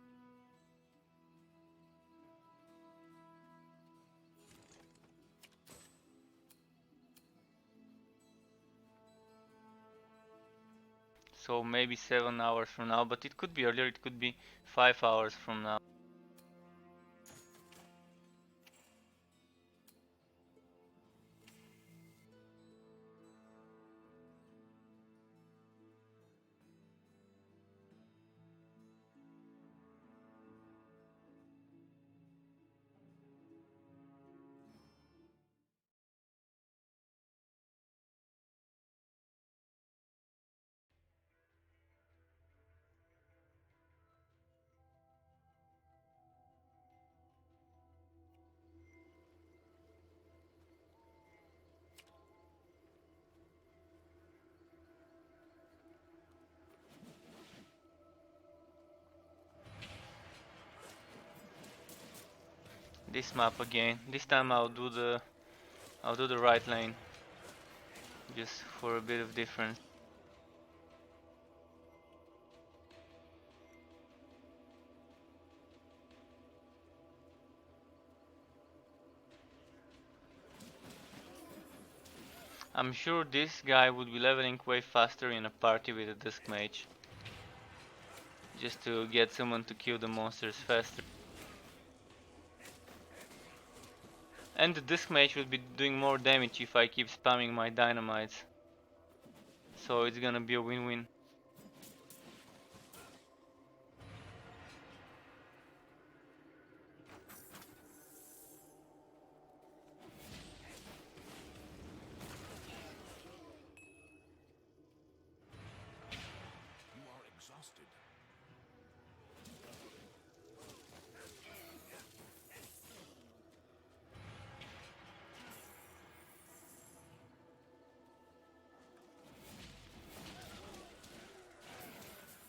So maybe 7 hours from now, but it could be earlier, it could be 5 hours from now. this map again. This time I'll do the right lane, just for a bit of difference. I'm sure this guy would be leveling way faster in a party with a Dusk Mage, just to get someone to kill the monsters faster. And the Dusk Mage will be doing more damage if I keep spamming my dynamites. So it's gonna be a win-win. You are exhausted.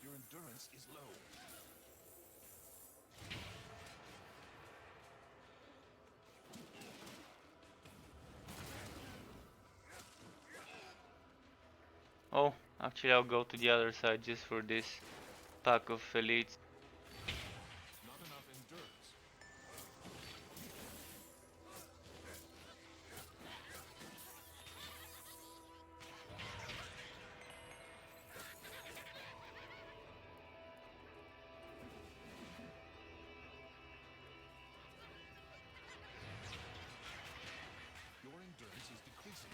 Your endurance is low. Oh, actually I'll go to the other side just for this pack of elites. Not enough endurance. Your endurance is decreasing.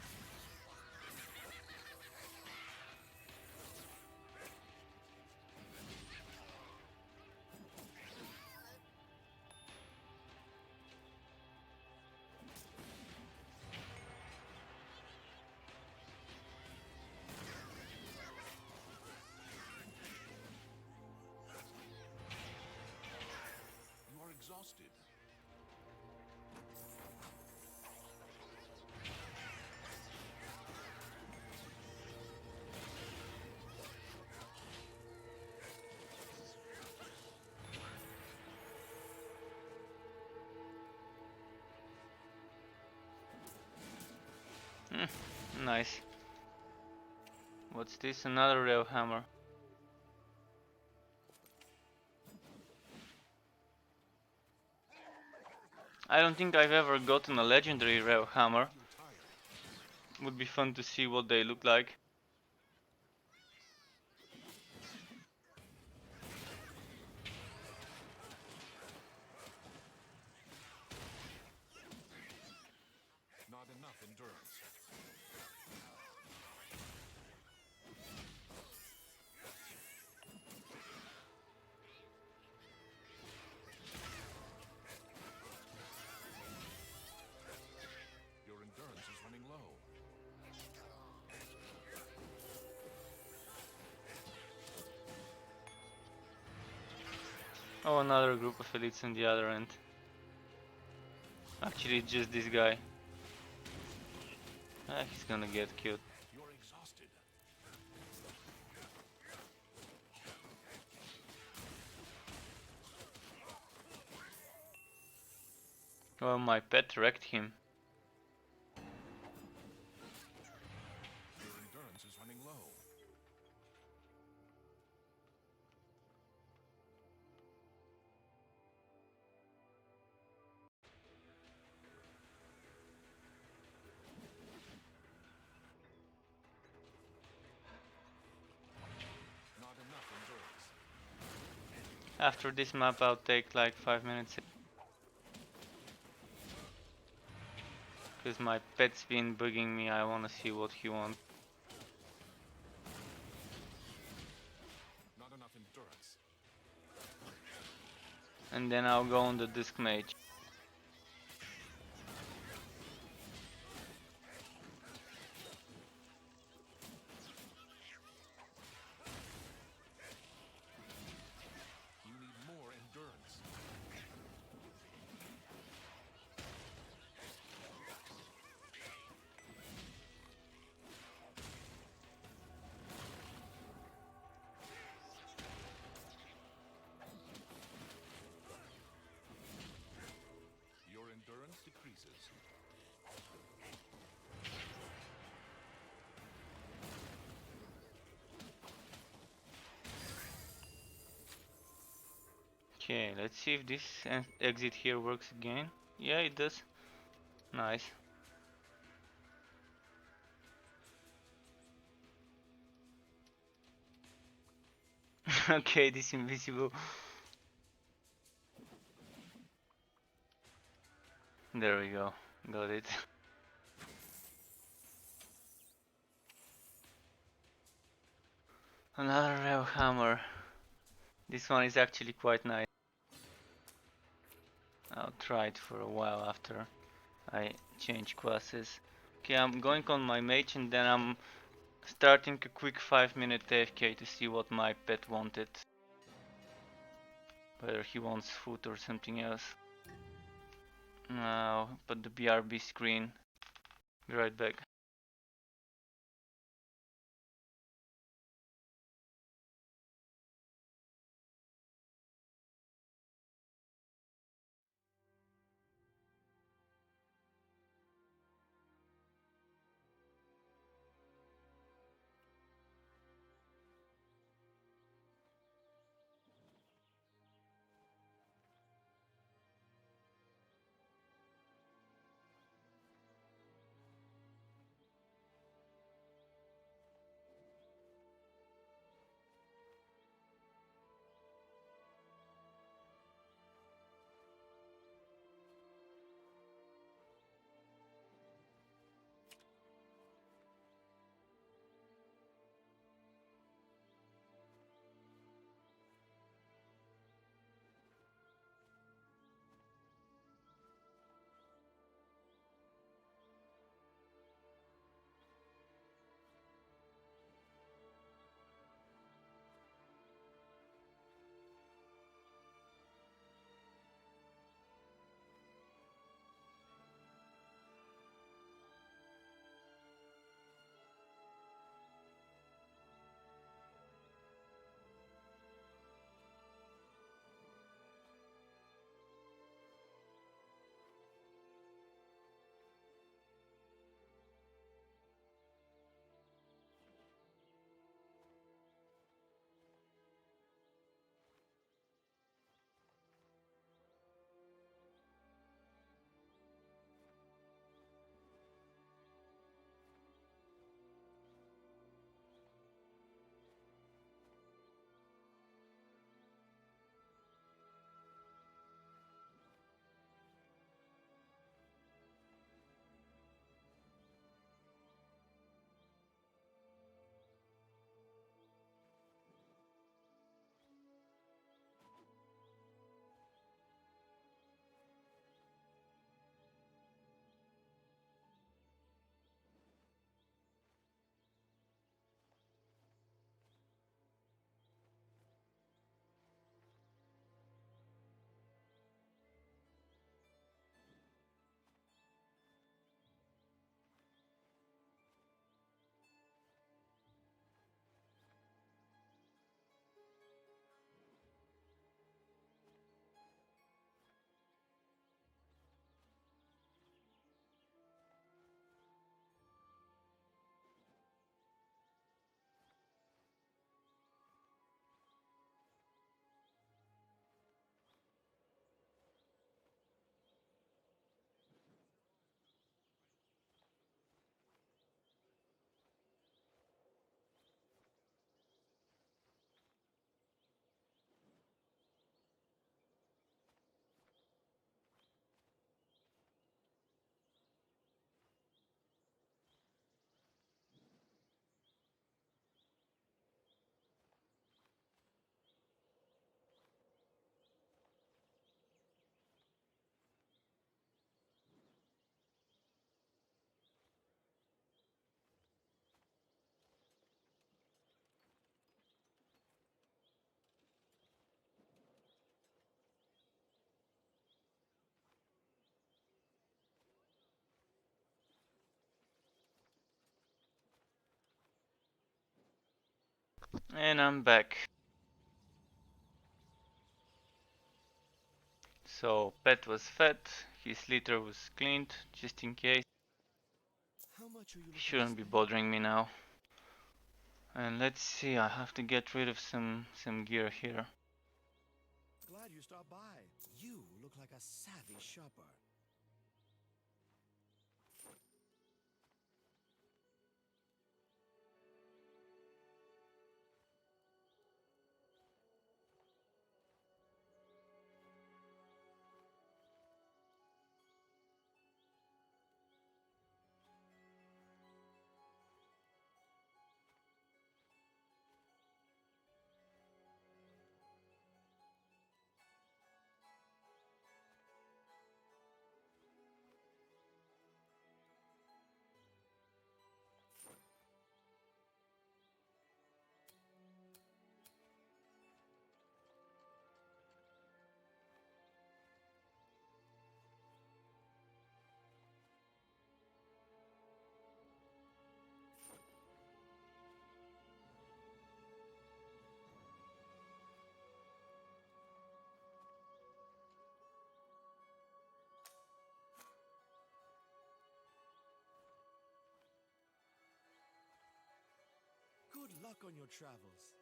You are exhausted. Nice. What's this? Another rail hammer. I don't think I've ever gotten a legendary rail hammer. You're tired. Would be fun to see what they look like. Not enough endurance. Your endurance is running low. Oh, another group of elites on the other end. Actually, just this guy. Ah, he's gonna get killed. You're exhausted. Oh, my pet wrecked him. Your endurance is running low. Not enough endurance. After this map, I'll take like 5 minutes. Because my pet's been bugging me, I wanna see what he wants. Not enough endurance. And then I'll go on the Dusk Mage. You need more endurance. pieces. Okay, let's see if this exit here works again. Yeah, it does. Nice. Okay, this invisible. There we go. Got it. Another rail hammer. This one is actually quite nice. I'll try it for a while after I change classes. Okay, I'm going on my mage and then I'm starting a quick 5-minute AFK to see what my pet wanted. Whether he wants food or something else. Now, put the BRB screen. Be right back. And I'm back. So pet was fed, his litter was cleaned, just in case. How much are you He looking to shouldn't be spend? bothering me now. And let's see, I have to get rid of some gear here. Glad you stopped by. You look like a savvy shopper. Good luck on your travels.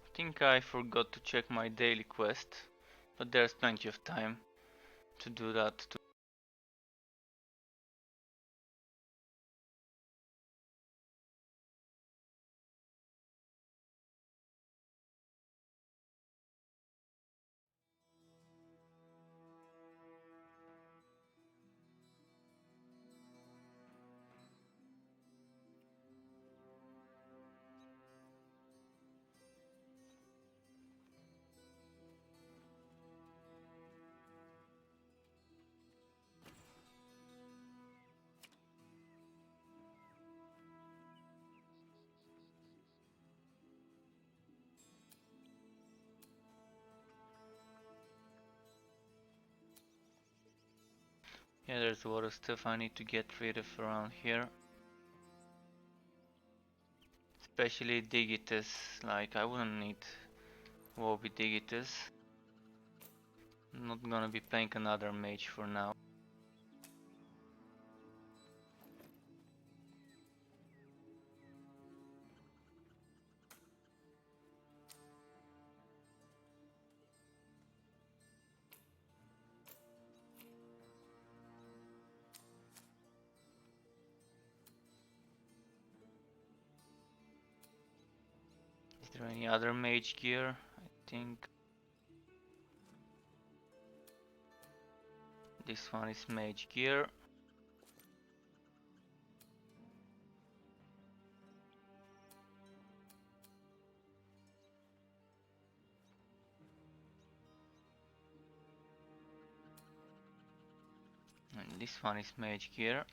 I think I forgot to check my daily quest, but there's plenty of time to do that too. Yeah, there's a lot of stuff I need to get rid of around here. Especially Digitus, like I wouldn't need Wobby Digitus. I'm not gonna be playing another mage for now. Is there any other mage gear? I think this one is mage gear. And this one is mage gear.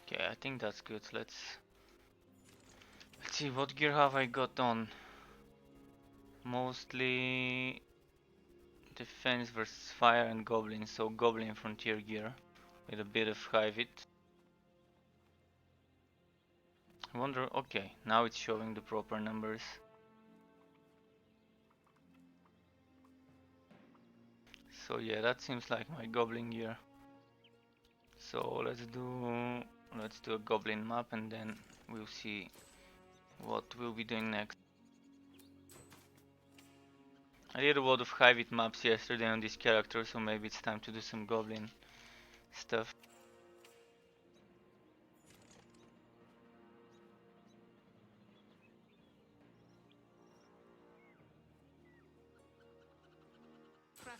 Okay, I think that's good. Let's see, what gear have I got on? Mostly defense versus fire and goblin, so goblin frontier gear with a bit of high hit. I wonder, okay, now it's showing the proper numbers. So yeah, that seems like my goblin gear. So let's do a goblin map and then we'll see what we'll be doing next. I did a lot of high hit maps yesterday on this character, so maybe it's time to do some goblin stuff.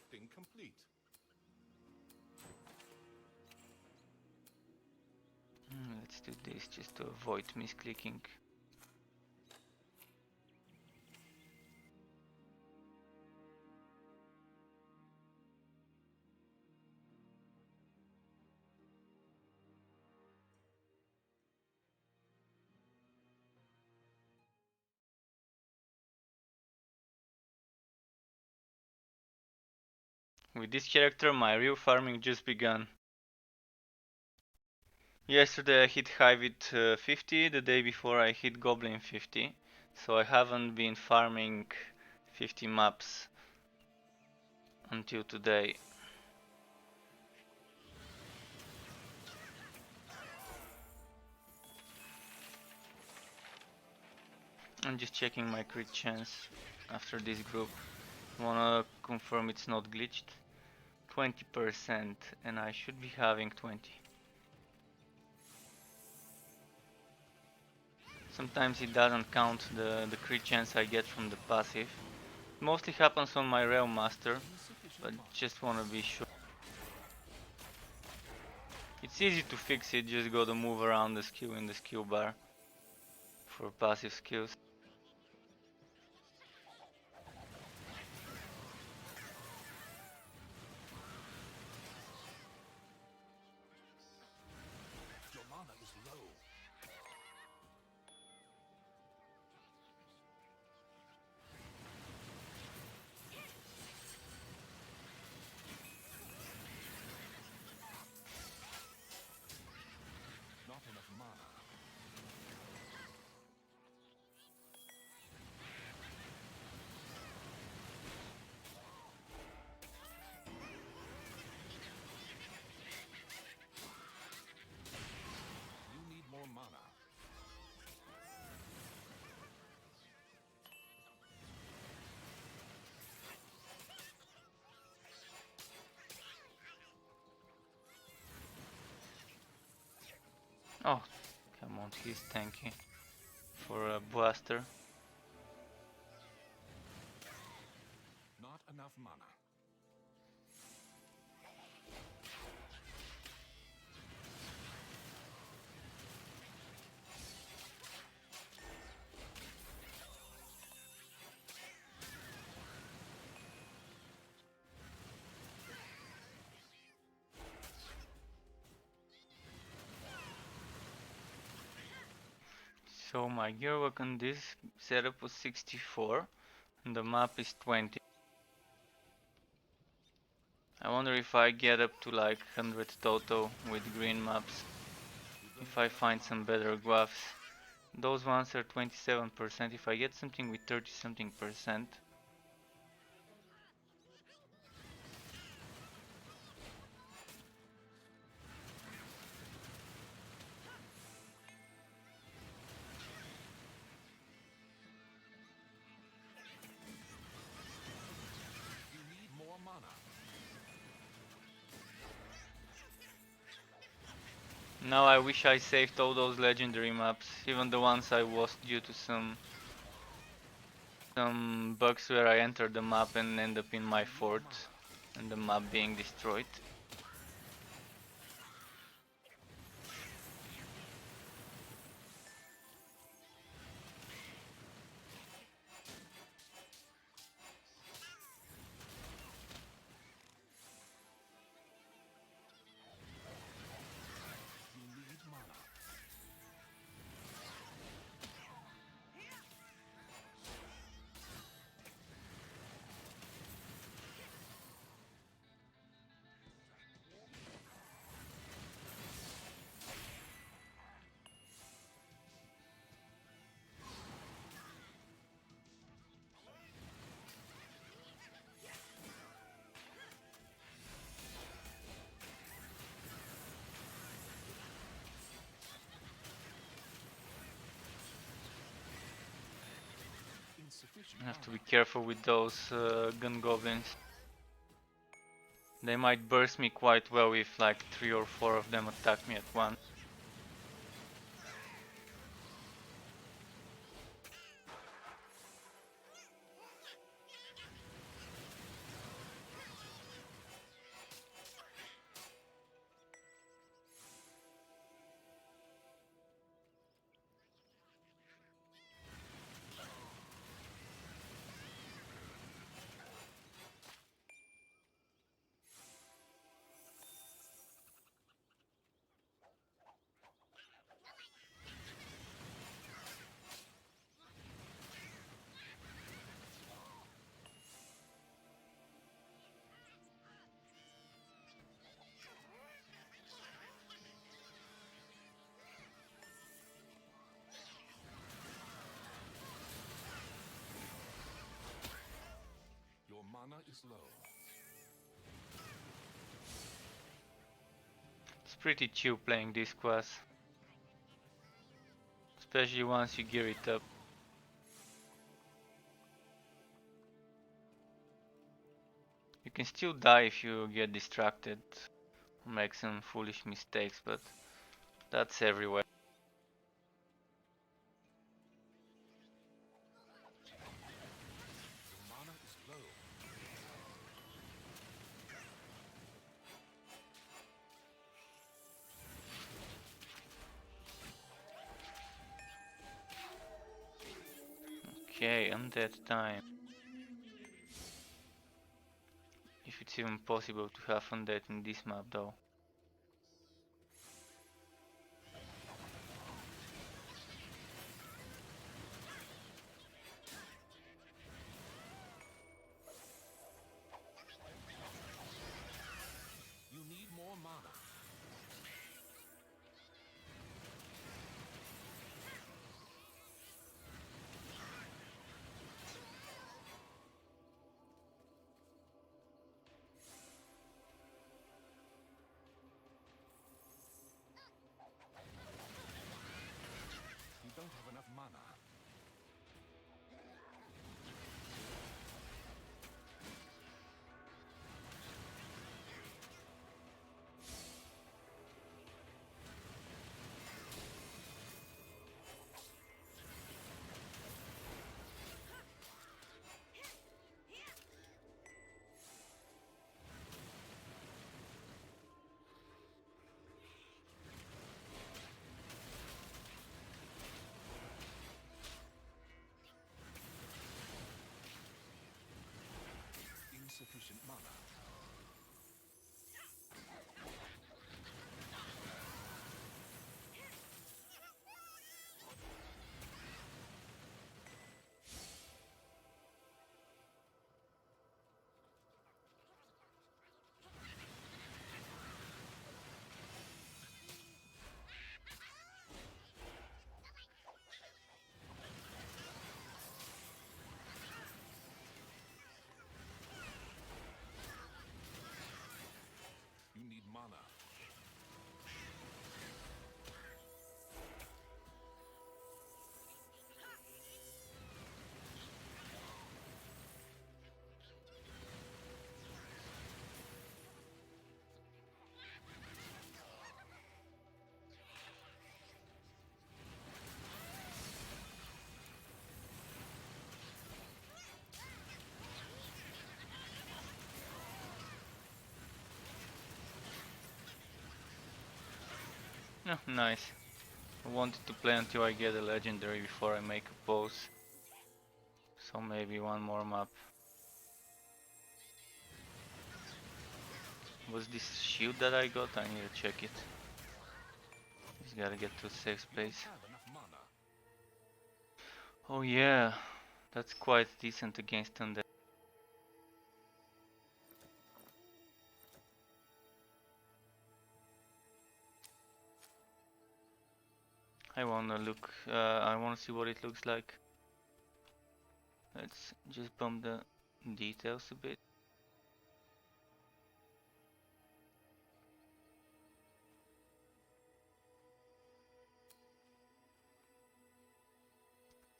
Crafting complete. Let's do this just to avoid misclicking. With this character, my real farming just begun. Yesterday I hit high with 50, the day before I hit Goblin 50, so I haven't been farming 50 maps until today. I'm just checking my crit chance after this group. Wanna confirm it's not glitched. 20% and I should be having 20. Sometimes it doesn't count the crit chance I get from the passive. It mostly happens on my Railmaster, but just wanna be sure. It's easy to fix it, just gotta move around the skill in the skill bar for passive skills. Your mana is low. Not enough mana. You need more mana. Oh, come on, he's tanky for a blaster. Not enough mana. So my gear work on this setup was 64 and the map is 20. I wonder if I get up to like 100 total with green maps, if I find some better guavs. Those ones are 27%, if I get something with 30 something percent. You need more mana. Now I wish I saved all those legendary maps, even the ones I lost due to some bugs where I entered the map and end up in my fort and the map being destroyed. You need mana. Insufficient I have to be mana. careful with those gun goblins. They might burst me quite well if like 3 or 4 of them attack me at once. is low. It's pretty chill playing this class, especially once you gear it up. You can still die if you get distracted, make some foolish mistakes, but that's everywhere. Your mana is low. Okay, undead time. If it's even possible to have undead in this map though. You need more mana. You don't have enough mana. Insufficient mana. You need mana. Oh, nice. I wanted to play until I get a legendary before I make a pose. So maybe one more map. Was this shield that I got? I need to check it. Just gotta get to safe You don't place. have enough mana. Oh yeah, that's quite decent against undead. I wanna look, I wanna see what it looks like. Let's just bump the details a bit.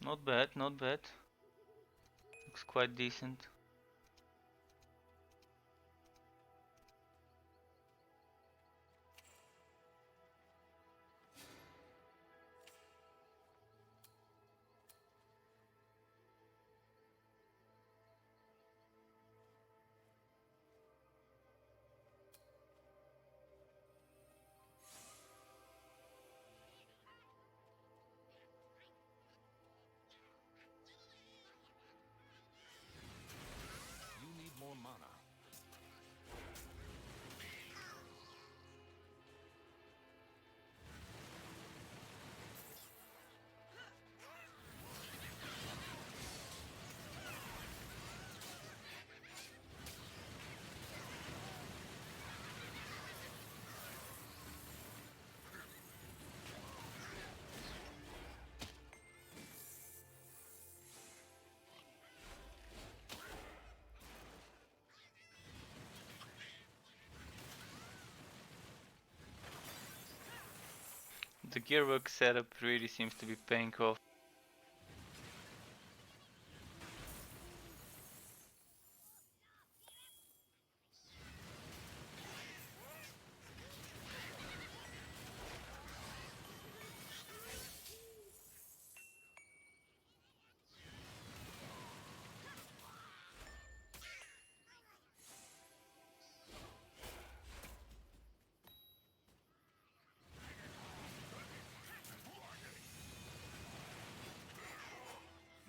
Not bad, not bad. Looks quite decent. The gearwork setup really seems to be paying off.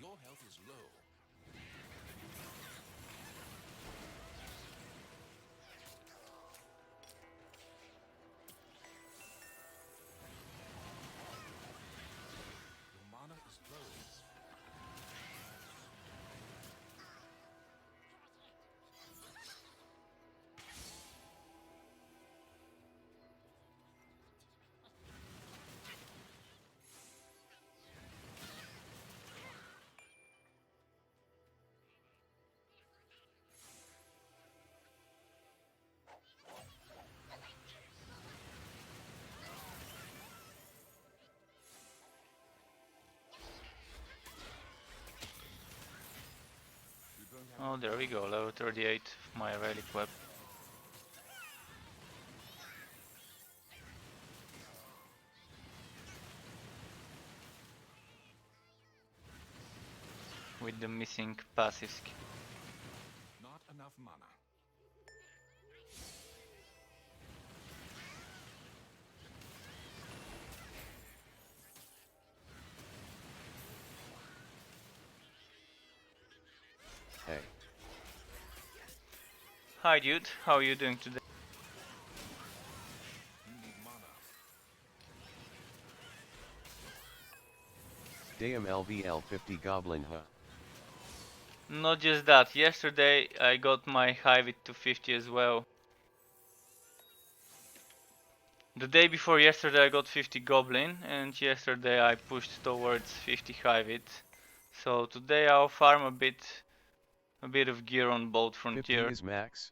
Your health is low. Your mana is low. Oh, there we go, level 38 of my relic weapon. With the missing passive skill. Not enough mana. Hey. Hi dude, how are you doing today? You need mana. Damn lvl50 Goblin, huh? Not just that, yesterday I got my high wit to 50 as well. The day before yesterday I got 50 Goblin, and yesterday I pushed towards 50 high wit. So today I'll farm a bit of gear on both 50 frontiers. is max?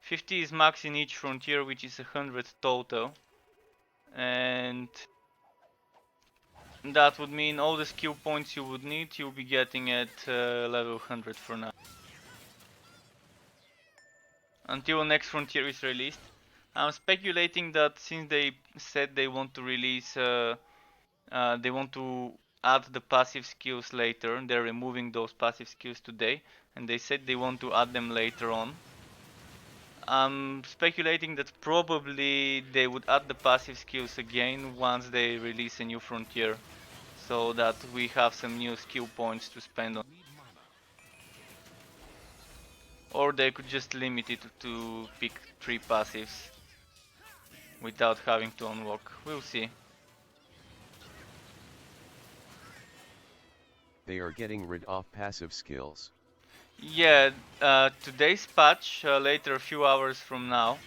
50 is max in each frontier, which is 100 total. And that would mean all the skill points you would need, you'll be getting at level 100 for now. Until next frontier is released. I'm speculating that since they said they want to release, they want to add the passive skills later, they're removing those passive skills today, and they said they want to add them later on. I'm speculating that probably they would add the passive skills again once they release a new frontier, so that we have some new skill points to spend on. You need mana. Or they could just limit it to pick 3 passives without having to unlock. We'll see. They are getting rid of passive skills. Yeah, today's patch, later a few hours from now,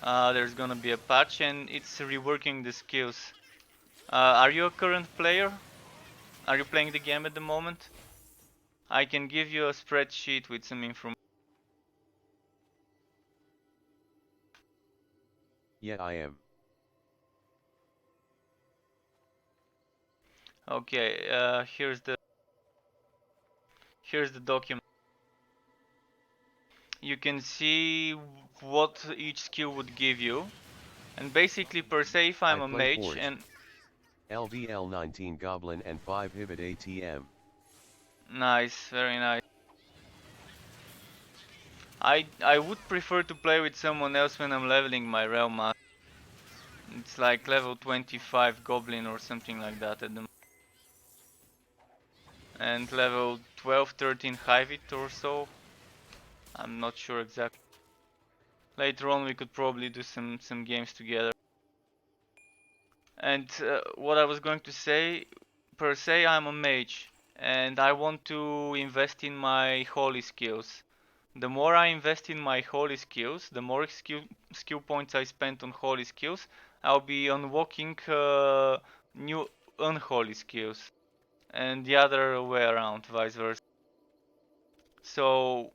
there's gonna be a patch and it's reworking the skills. Are you a current player? Are you playing the game at the moment? I can give you a spreadsheet with some information. Yeah, I am. Okay, here's the document. You can see what each skill would give you. And basically per se, if I'm I a play mage Forge. and LVL19 Goblin and 5 Hibit ATM. nice, very nice. I would prefer to play with someone else when I'm leveling my Railmaster. It's like level 25 Goblin or something like that at the moment. And level 12, 13 Hivit or so. I'm not sure exactly. Later on we could probably do some games together. And what I was going to say, per se I'm a mage and I want to invest in my holy skills. The more I invest in my holy skills, the more skill points I spend on holy skills, I'll be unlocking new unholy skills, and the other way around, vice versa. So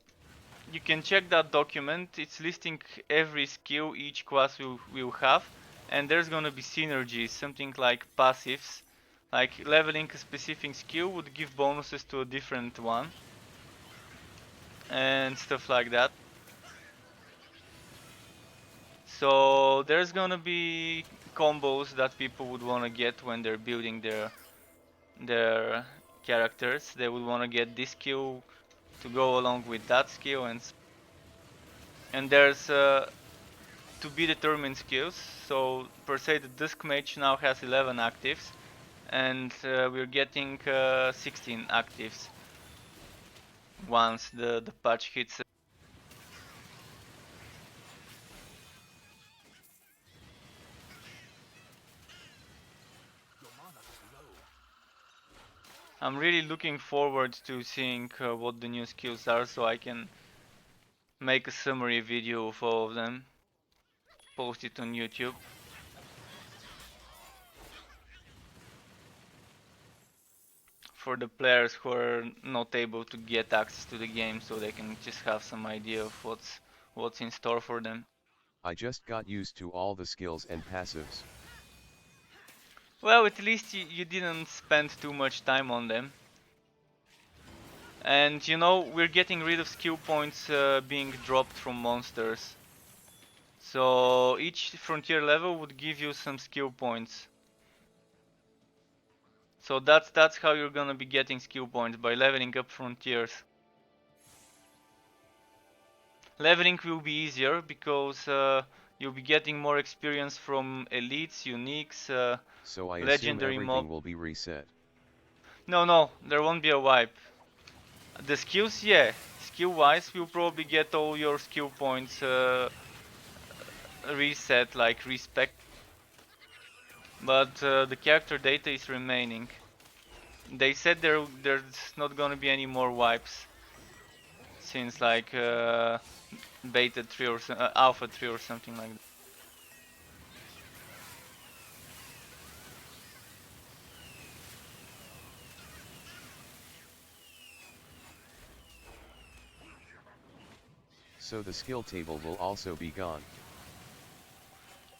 you can check that document. It's listing every skill each class will have, and there's gonna be synergies, something like passives, like leveling a specific skill would give bonuses to a different one, and stuff like that. So there's gonna be combos that people would wanna get when they're building their characters. They would wanna get this skill to go along with that skill, and there's to be determined skills. So per se the Dusk Mage now has 11 actives, and we're getting 16 actives once the patch hits. I'm really looking forward to seeing what the new skills are, so I can make a summary video of all of them, post it on YouTube. For the players who are not able to get access to the game, so they can just have some idea of what's in store for them. I just got used to all the skills and passives. Well, at least you didn't spend too much time on them. And you know, we're getting rid of skill points being dropped from monsters. So each frontier level would give you some skill points. So that's how you're gonna be getting skill points, by leveling up frontiers. Leveling will be easier because you'll be getting more experience from elites, uniques, So I assume legendary everything mob. will be reset. No, there won't be a wipe. The skills, yeah. Skill wise, you'll probably get all your skill points reset, like respect. But the character data is remaining. They said there's not gonna be any more wipes since like beta 3 or alpha 3 or something like that. So the skill table will also be gone.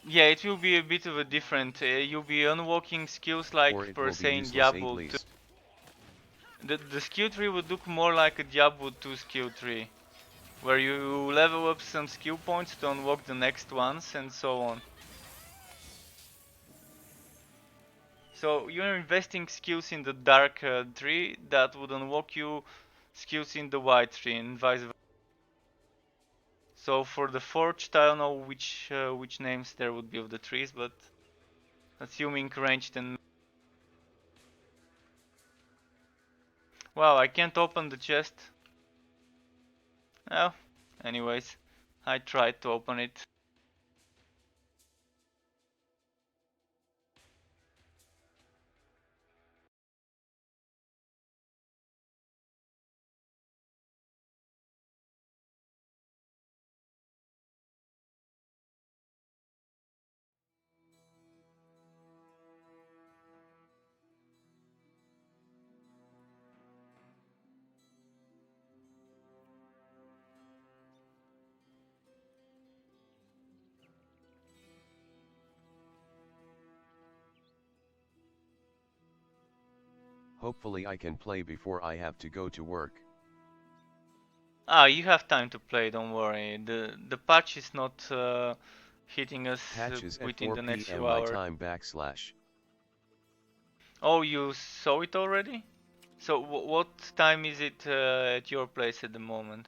Yeah, it will be a bit of a different. You'll be unlocking skills Or like it per will be se in useless at Diablo 2. least. The skill tree would look more like a Diablo 2 skill tree, where you level up some skill points to unlock the next ones and so on. So you're investing skills in the dark tree that would unlock you skills in the white tree and vice versa. So for the forged, I don't know which names there would be of the trees, but assuming ranged and... Wow, I can't open the chest. Well, anyways, I tried to open it. Hopefully I can play before I have to go to work. Ah, you have time to play, don't worry. The patch is not hitting us Patches at within 4 the next p.m. few my hours. time /. Oh, you saw it already? So what time is it at your place at the moment?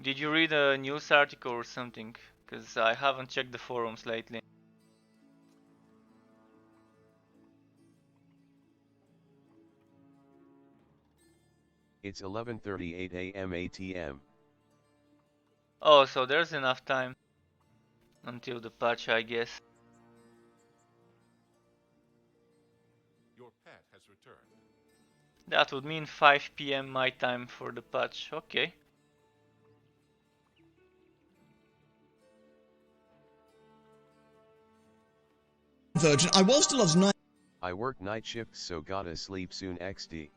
Did you read a news article or something? Because I haven't checked the forums lately. It's 11:38 a.m. ATM. Oh, so there's enough time until the patch, I guess. Your pet has returned. That would mean 5 p.m. my time for the patch. Okay. Virgin, I was still loves night. I work night shifts, so gotta sleep soon XD.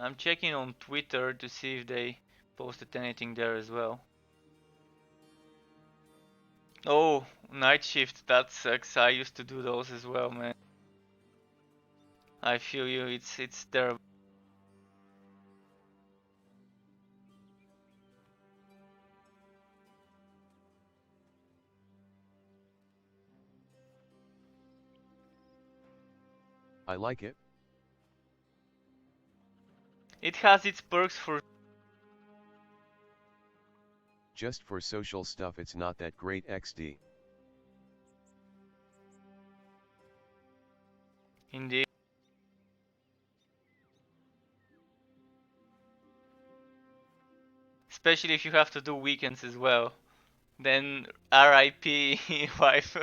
I'm checking on Twitter to see if they posted anything there as well. Oh, night shift, that sucks. I used to do those as well, man. I feel you, it's terrible. I like it. It has its perks for Just for social stuff it's not that great XD. indeed. Especially if you have to do weekends as well. Then RIP wife.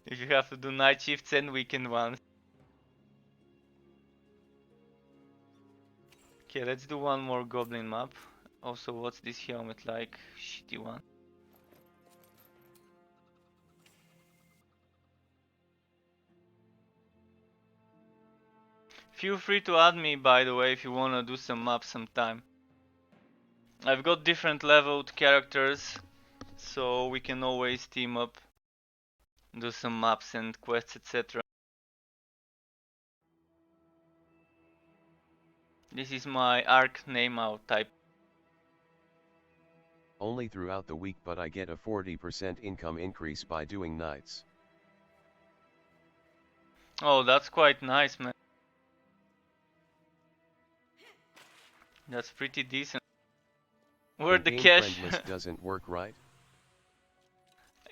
If you have to do night shifts and weekend ones. Okay, let's do one more goblin map. Also, what's this helmet like? Shitty one. Feel free to add me, by the way, if you wanna do some maps sometime. I've got different leveled characters, so we can always team up, do some maps and quests, etc. This is my arc name out type. Only throughout the week, but I get a 40% income increase by doing nights. Oh, that's quite nice, man. That's pretty decent. Where the In-game cash? friend list doesn't work, right?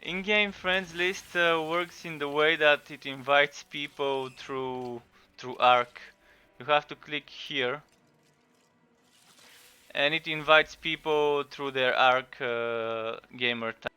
In-game friends list works in the way that it invites people through Arc. You have to click here, and it invites people through their Arc gamer tag.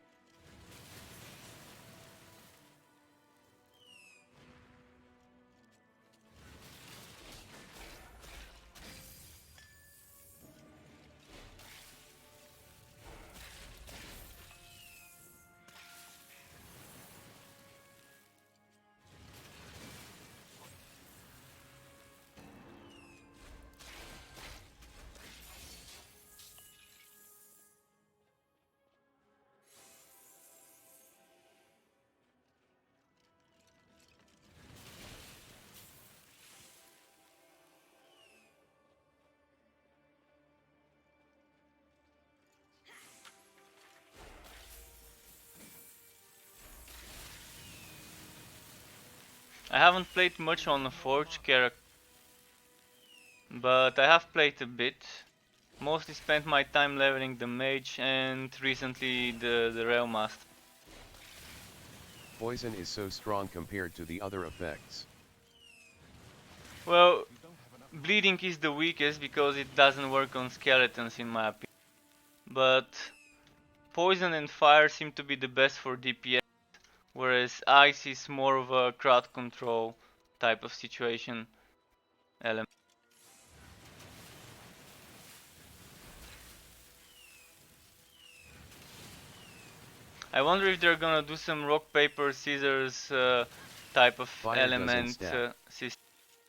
I haven't played much on the Forge character, but I have played a bit. Mostly spent my time leveling the Mage and recently the Railmaster. Poison is so strong compared to the other effects. Well, bleeding is the weakest because it doesn't work on skeletons in my opinion. But poison and fire seem to be the best for DPS, whereas ice is more of a crowd control type of situation element. I wonder if they're gonna do some rock, paper, scissors type of Fire element doesn't stack. system.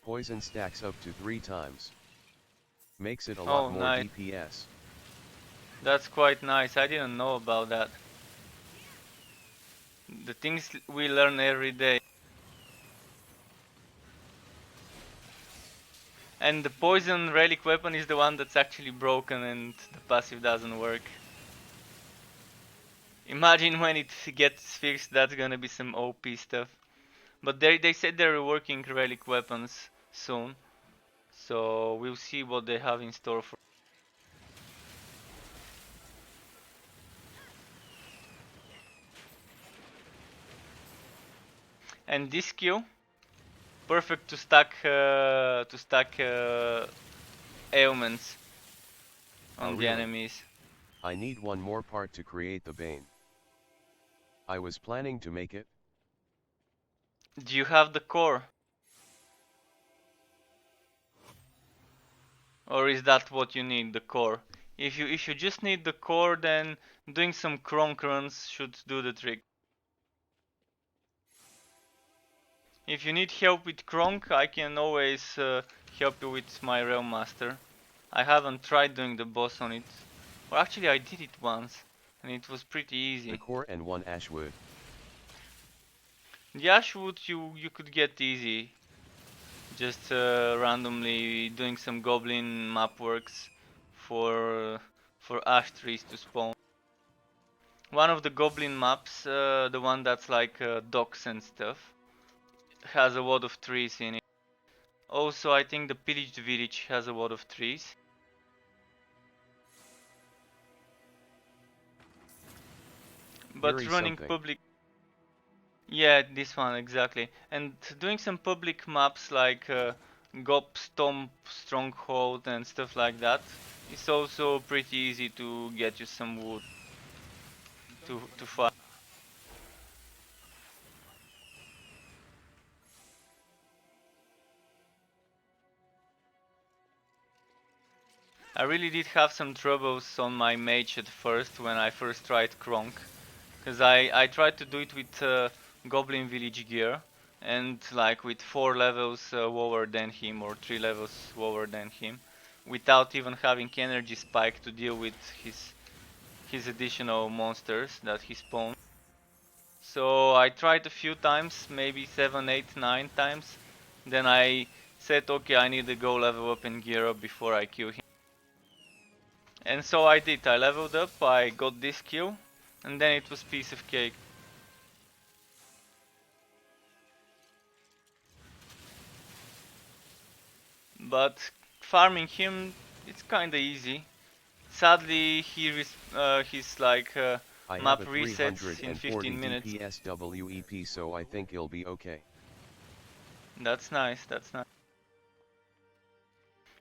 Poison stacks up to 3 times. Makes it a Oh, lot more nice. DPS. That's quite nice. I didn't know about that. The things we learn every day. And the poison relic weapon is the one that's actually broken and the passive doesn't work. Imagine when it gets fixed, that's gonna be some OP stuff. But they said they're working relic weapons soon. So we'll see what they have in store for. And this skill, perfect to stack ailments on the really? enemies. I need one more part to create the Bane. I was planning to make it. Do you have the core? Or is that what you need, the core? If you just need the core, then doing some cronk runs should do the trick. If you need help with cronk, I can always help you with my Railmaster. I haven't tried doing the boss on it. Or actually I did it once. and it was pretty easy. The core and 1 ashwood. The Ashwood you could get easy, just randomly doing some Goblin map works for ash trees to spawn. One of the Goblin maps, the one that's like docks and stuff, has a lot of trees in it. Also, I think the Pillaged Village has a lot of trees. But Eerie running something. public... Yeah, this one, exactly. And doing some public maps like Gop, Stomp, Stronghold and stuff like that, it's also pretty easy to get you some wood to fight. I really did have some troubles on my mage at first when I first tried Kronk, because I tried to do it with Goblin Village gear and like with 4 levels lower than him or 3 levels lower than him, without even having energy spike to deal with his additional monsters that he spawned. So I tried a few times, maybe 7, 8, 9 times. Then I said, okay, I need to go level up and gear up before I kill him. And so I did. I leveled up, I got this kill, and then it was piece of cake. But farming him, it's kinda easy. Sadly, his like I have map a resets in 340 15 minutes. DPS WEP, so I think it'll be okay. That's nice, that's nice.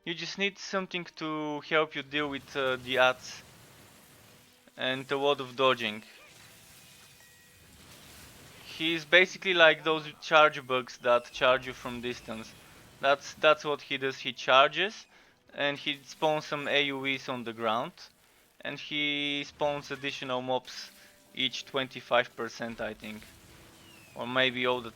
You just need something to help you deal with the ads and a lot of dodging. He's basically like those charge bugs that charge you from distance. That's what he does. He charges and he spawns some AoEs on the ground and he spawns additional mobs each 25% I think. Or maybe all the...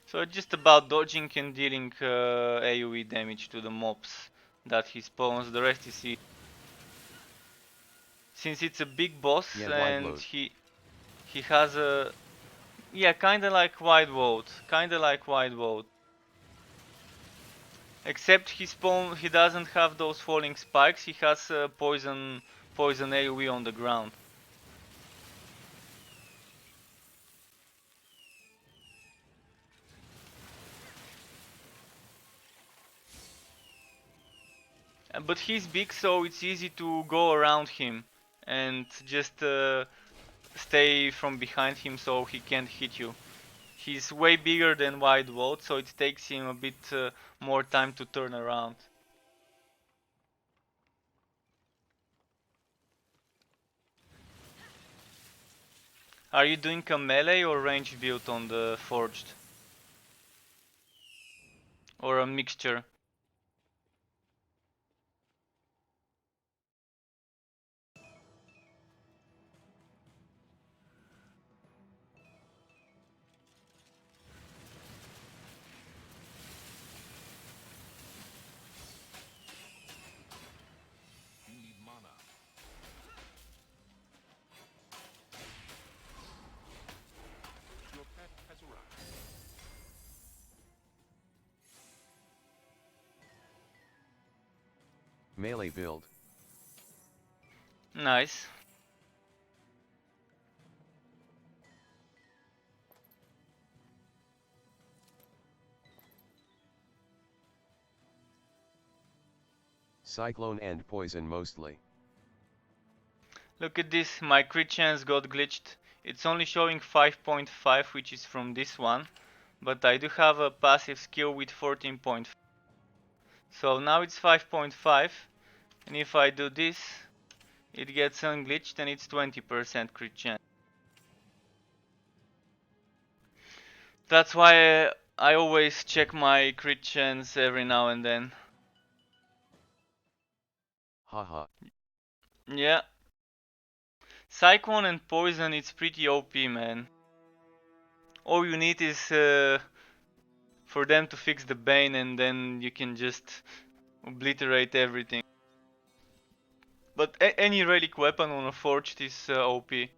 So it's just about dodging and dealing AoE damage to the mobs that he spawns. The rest is easy. Since it's a big boss Yeah, wide and load. he has a... Yeah, kinda like Wide World. Kinda like Wide World. Except he doesn't have those falling spikes, he has poison AoE on the ground. But he's big, so it's easy to go around him and just stay from behind him so he can't hit you. He's way bigger than Wide World, so it takes him a bit more time to turn around. Are you doing a melee or range build on the Forged? Or a mixture? You need mana. Your pet has arrived. Melee build. Nice. Cyclone and poison mostly. Look at this, my crit chance got glitched. It's only showing 5.5, which is from this one, but I do have a passive skill with 14.5. So now it's 5.5, and if I do this, it gets unglitched and it's 20% crit chance. That's why I always check my crit chance every now and then. Haha. Yeah. Cyclone and poison, it's pretty OP, man. All you need is for them to fix the Bane and then you can just obliterate everything. But any relic weapon on a forged is OP.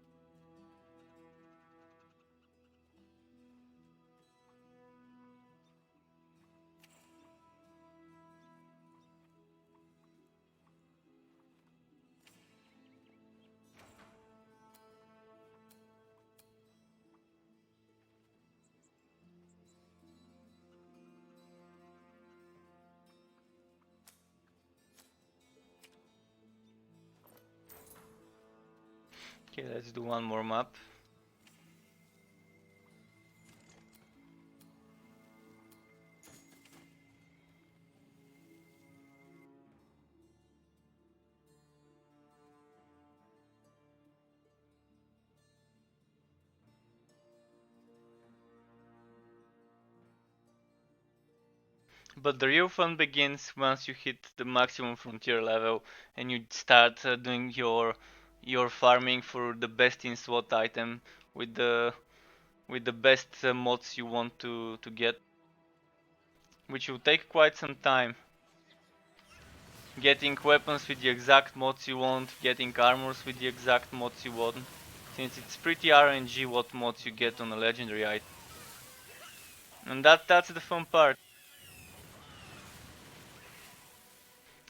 Okay, let's do one more map. But the real fun begins once you hit the maximum frontier level and you start doing your farming for the best in SWAT item with the best mods you want to get, which will take quite some time. Getting weapons with the exact mods you want, getting armors with the exact mods you want, since it's pretty RNG what mods you get on a legendary item. And that's the fun part.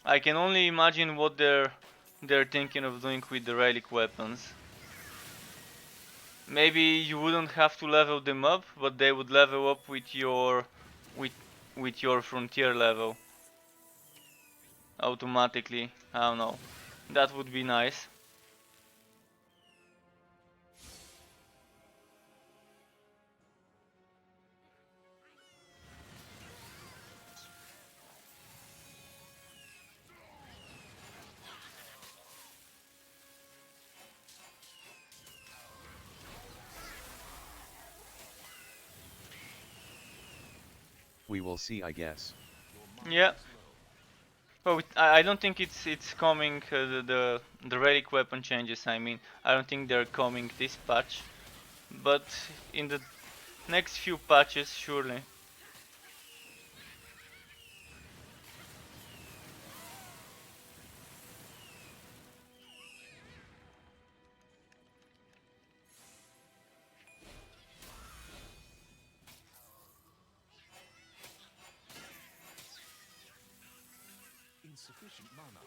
I can only imagine what they're thinking of doing with the relic weapons. Maybe you wouldn't have to level them up, but they would level up with with with your frontier level automatically. I don't know. That would be nice. We will see, I guess. Yeah. Oh, I don't think it's coming. The relic weapon changes. I mean, I don't think they're coming this patch, but in the next few patches, surely. Insufficient mana.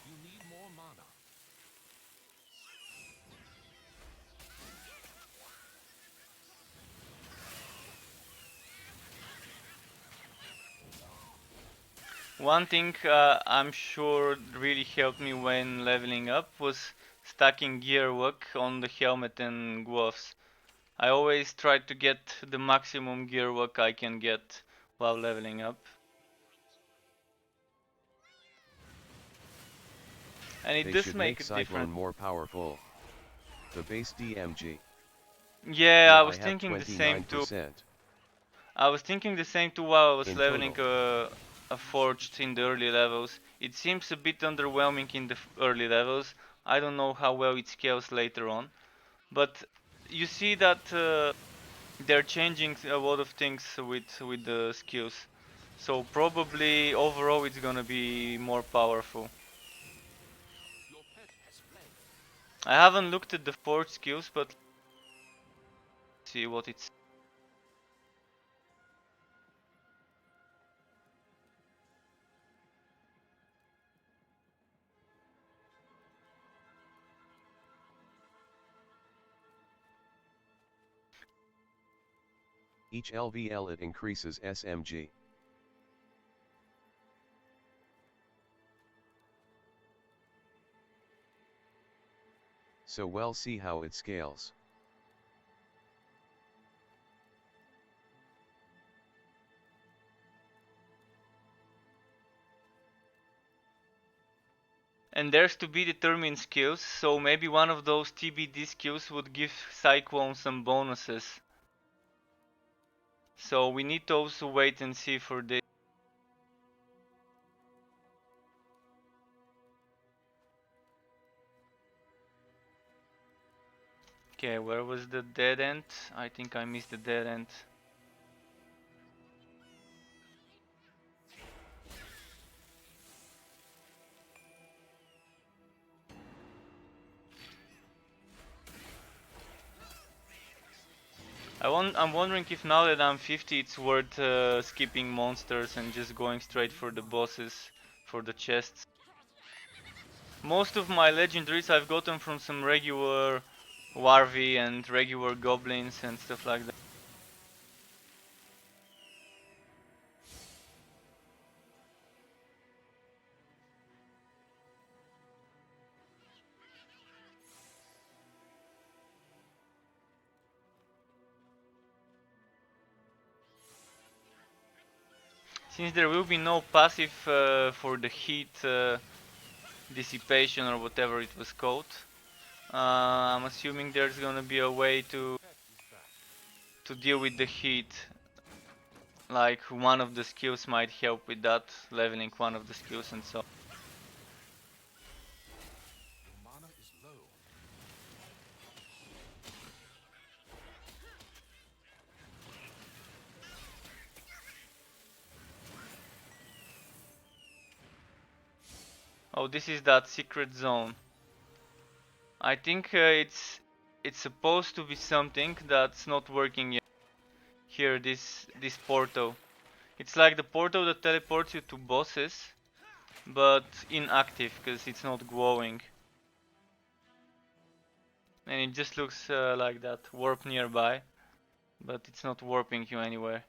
You need more mana. One thing I'm sure really helped me when leveling up was stacking gear work on the helmet and gloves. I always try to get the maximum gear work I can get while leveling up. And it They does should make make a Cyclone difference. more powerful. The base DMG. Yeah, Yeah, I I was have thinking the same too. 29%. I was thinking the same too while I was In leveling total. a forged in the early levels. It seems a bit underwhelming in the early levels. I don't know how well it scales later on, but you see that they're changing a lot of things with the skills. So probably overall it's gonna be more powerful. Your pet has fled. I haven't looked at the forged skills, but let's see what it's. Each LVL it increases SMG. So we'll see how it scales. And there's to be determined skills, so maybe one of those TBD skills would give Cyclone some bonuses. So we need to also wait and see for this. Okay, where was the dead end? I think I missed the dead end. I'm wondering if now that I'm 50 it's worth skipping monsters and just going straight for the bosses, for the chests. Most of my legendaries I've gotten from some regular Warvi and regular goblins and stuff like that. Since there will be no passive for the heat dissipation or whatever it was called, I'm assuming there's gonna be a way to deal with the heat. Like one of the skills might help with that, leveling one of the skills and so. Your mana is low. Oh, this is that secret zone. I think it's supposed to be something that's not working yet. Here, this portal. It's like the portal that teleports you to bosses, but inactive because it's not glowing. And it just looks like that, warp nearby, but it's not warping you anywhere.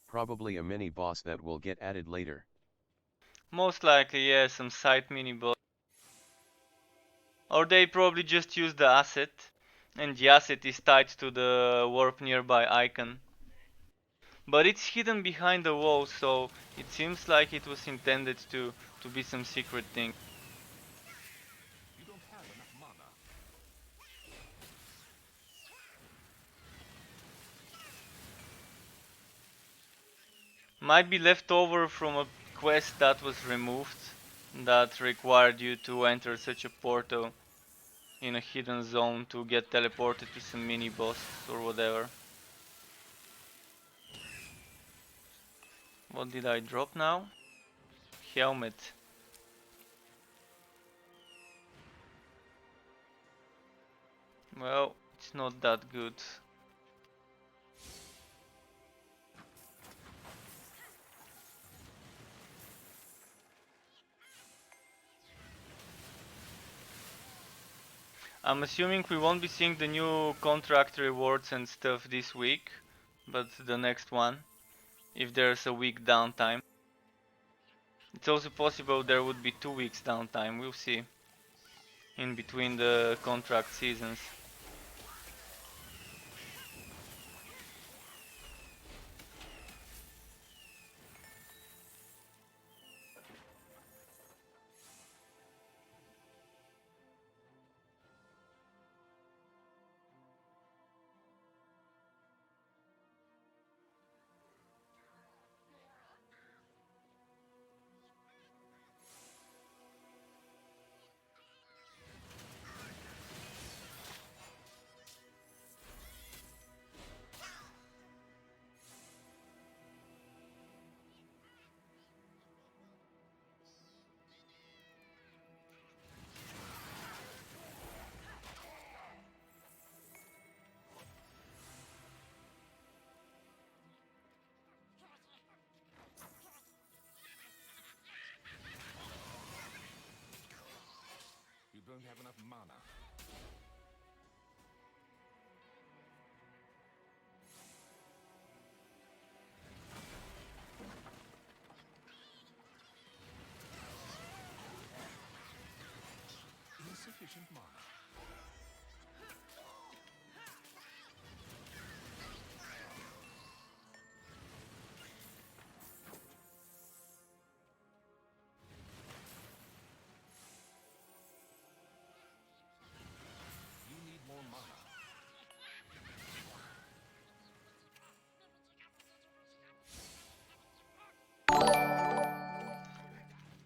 Probably a mini boss that will get added later. Most likely, yeah, some side mini boss. Or they probably just use the asset, and the asset is tied to the warp nearby icon. But it's hidden behind the wall, so it seems like it was intended to be some secret thing. You don't have enough mana. Might be left over from a quest that was removed, that required you to enter such a portal in a hidden zone to get teleported to some mini boss or whatever. What did I drop now? Helmet. Well, it's not that good. I'm assuming we won't be seeing the new contract rewards and stuff this week, but the next one, if there's a week downtime. It's also possible there would be 2 weeks downtime, we'll see, in between the contract seasons.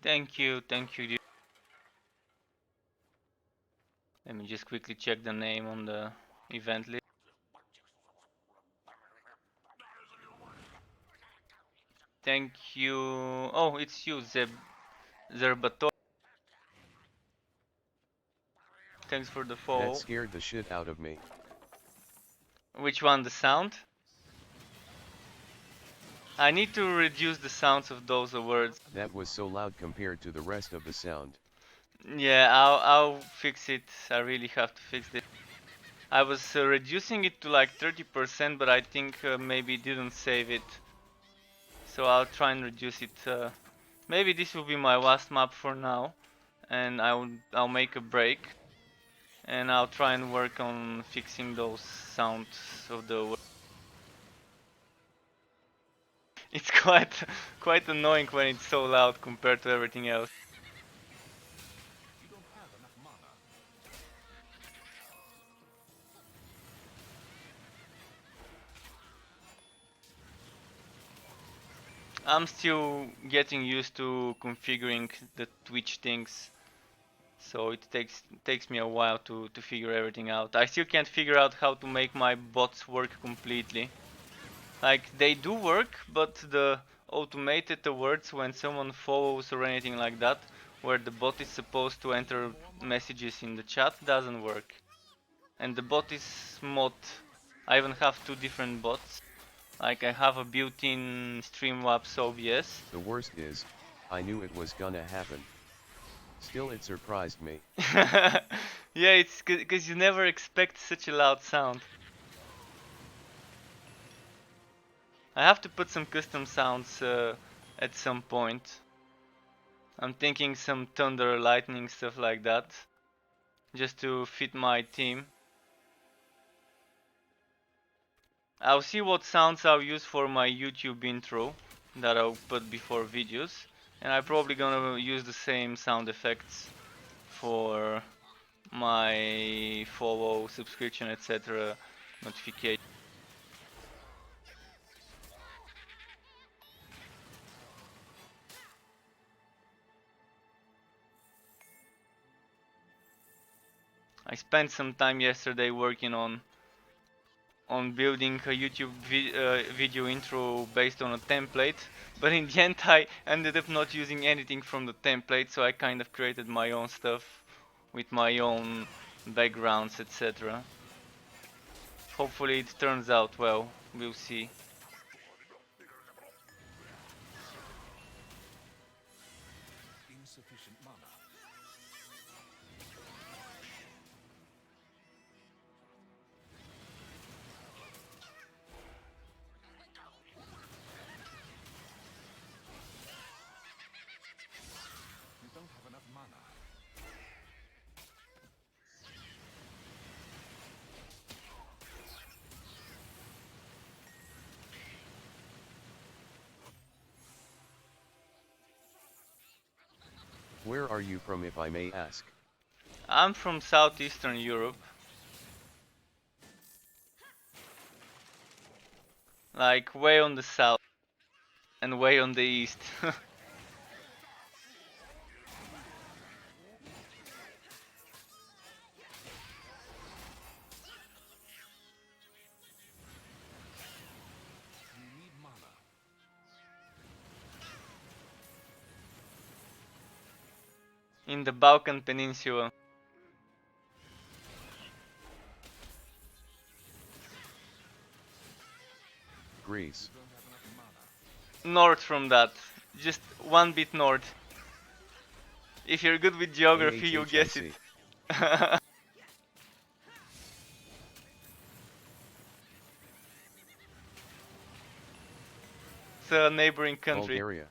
Thank you, dude. Let me just quickly check the name on the event list. Thank you. Oh, it's you, Zerbato. Thanks for the That follow. scared the shit out of me. Which one, the sound? I need to reduce the sounds of those words. That was so loud compared to the rest of the sound. Yeah, I'll fix it. I really have to fix it. I was reducing it to like 30%, but I think maybe didn't save it. So I'll try and reduce it. Maybe this will be my last map for now, and I'll make a break, and I'll try and work on fixing those sounds of the. It's quite annoying when it's so loud compared to everything else. You don't have enough mana. I'm still getting used to configuring the Twitch things, so it takes me a while to figure everything out. I still can't figure out how to make my bots work completely. Like, they do work, but the automated words when someone follows or anything like that, where the bot is supposed to enter messages in the chat, doesn't work. And the bot is mod. I even have two different bots. Like, I have a built-in Streamlabs OBS. The worst is, I knew it was gonna happen. Still, it surprised me. Yeah, it's because you never expect such a loud sound. I have to put some custom sounds at some point. I'm thinking some thunder, lightning, stuff like that, just to fit my team. I'll see what sounds I'll use for my YouTube intro that I'll put before videos, and I'm probably gonna use the same sound effects for my follow, subscription, etc. notification. I spent some time yesterday working on building a YouTube video intro based on a template, but in the end I ended up not using anything from the template, so I kind of created my own stuff with my own backgrounds, etc. Hopefully it turns out well, we'll see. Insufficient mana. You don't have enough mana. Where are you from, if I may ask? I'm from Southeastern Europe. Like way on the south and way on the east. You need mana. In the Balkan Peninsula. Greece. You don't have enough mana. North from that. Just one bit north. If you're good with geography, you'll guess it. It's a neighboring country. Bulgaria.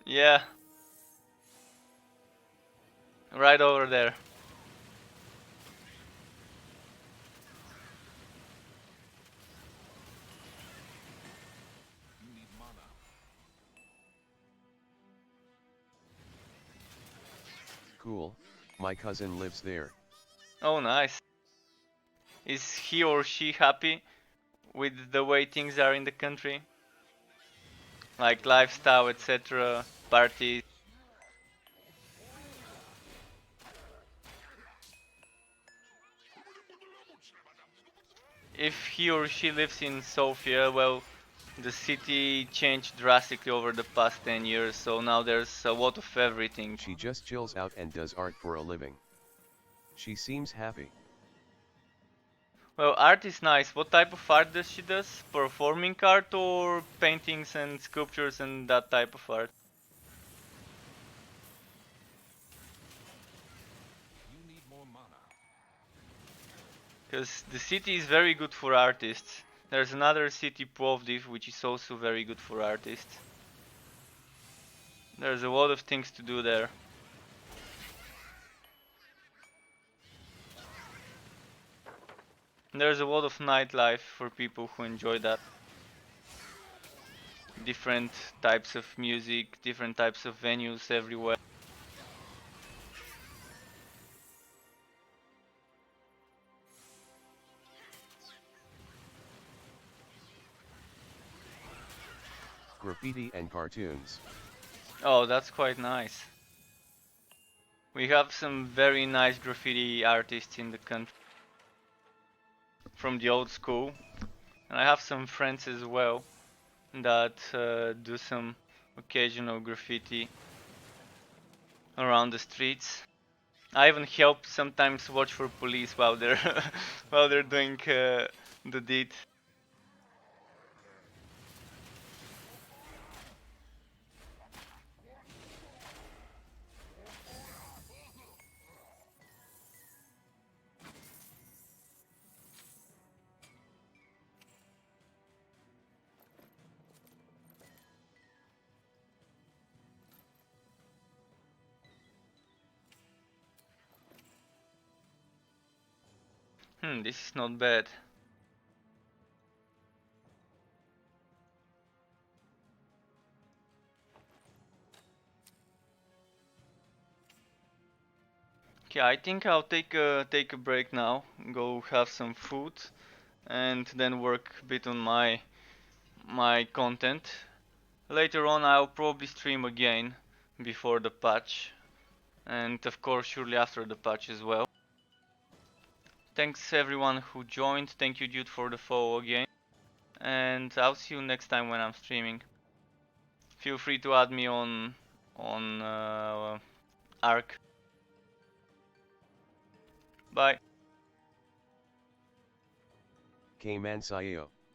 Yeah. Right over there. You need mana. Cool, my cousin lives there. Oh, nice. Is he or she happy with the way things are in the country? Like lifestyle, etc., parties? if he or she lives in Sofia, well, the city changed drastically over the past 10 years, so now there's a lot of everything. She just chills out and does art for a living. She seems happy. Well, art is nice. What type of art does she does? Performing art or paintings and sculptures and that type of art? You need more mana. Because the city is very good for artists. There's another city, Plovdiv, which is also very good for artists. There's a lot of things to do there. There's a lot of nightlife for people who enjoy that. Different types of music, different types of venues everywhere. Graffiti and cartoons. Oh, that's quite nice. We have some very nice graffiti artists in the country from the old school, and I have some friends as well that do some occasional graffiti around the streets. I even help sometimes watch for police while they're while they're doing the deed. This is not bad. Okay, I think I'll take a break now, go have some food, and then work a bit on my content. Later on, I'll probably stream again before the patch, and of course, shortly after the patch as well. Thanks everyone who joined. Thank you, Dude, for the follow again, and I'll see you next time when I'm streaming. Feel free to add me on Arc. Bye. K-Man Sayo.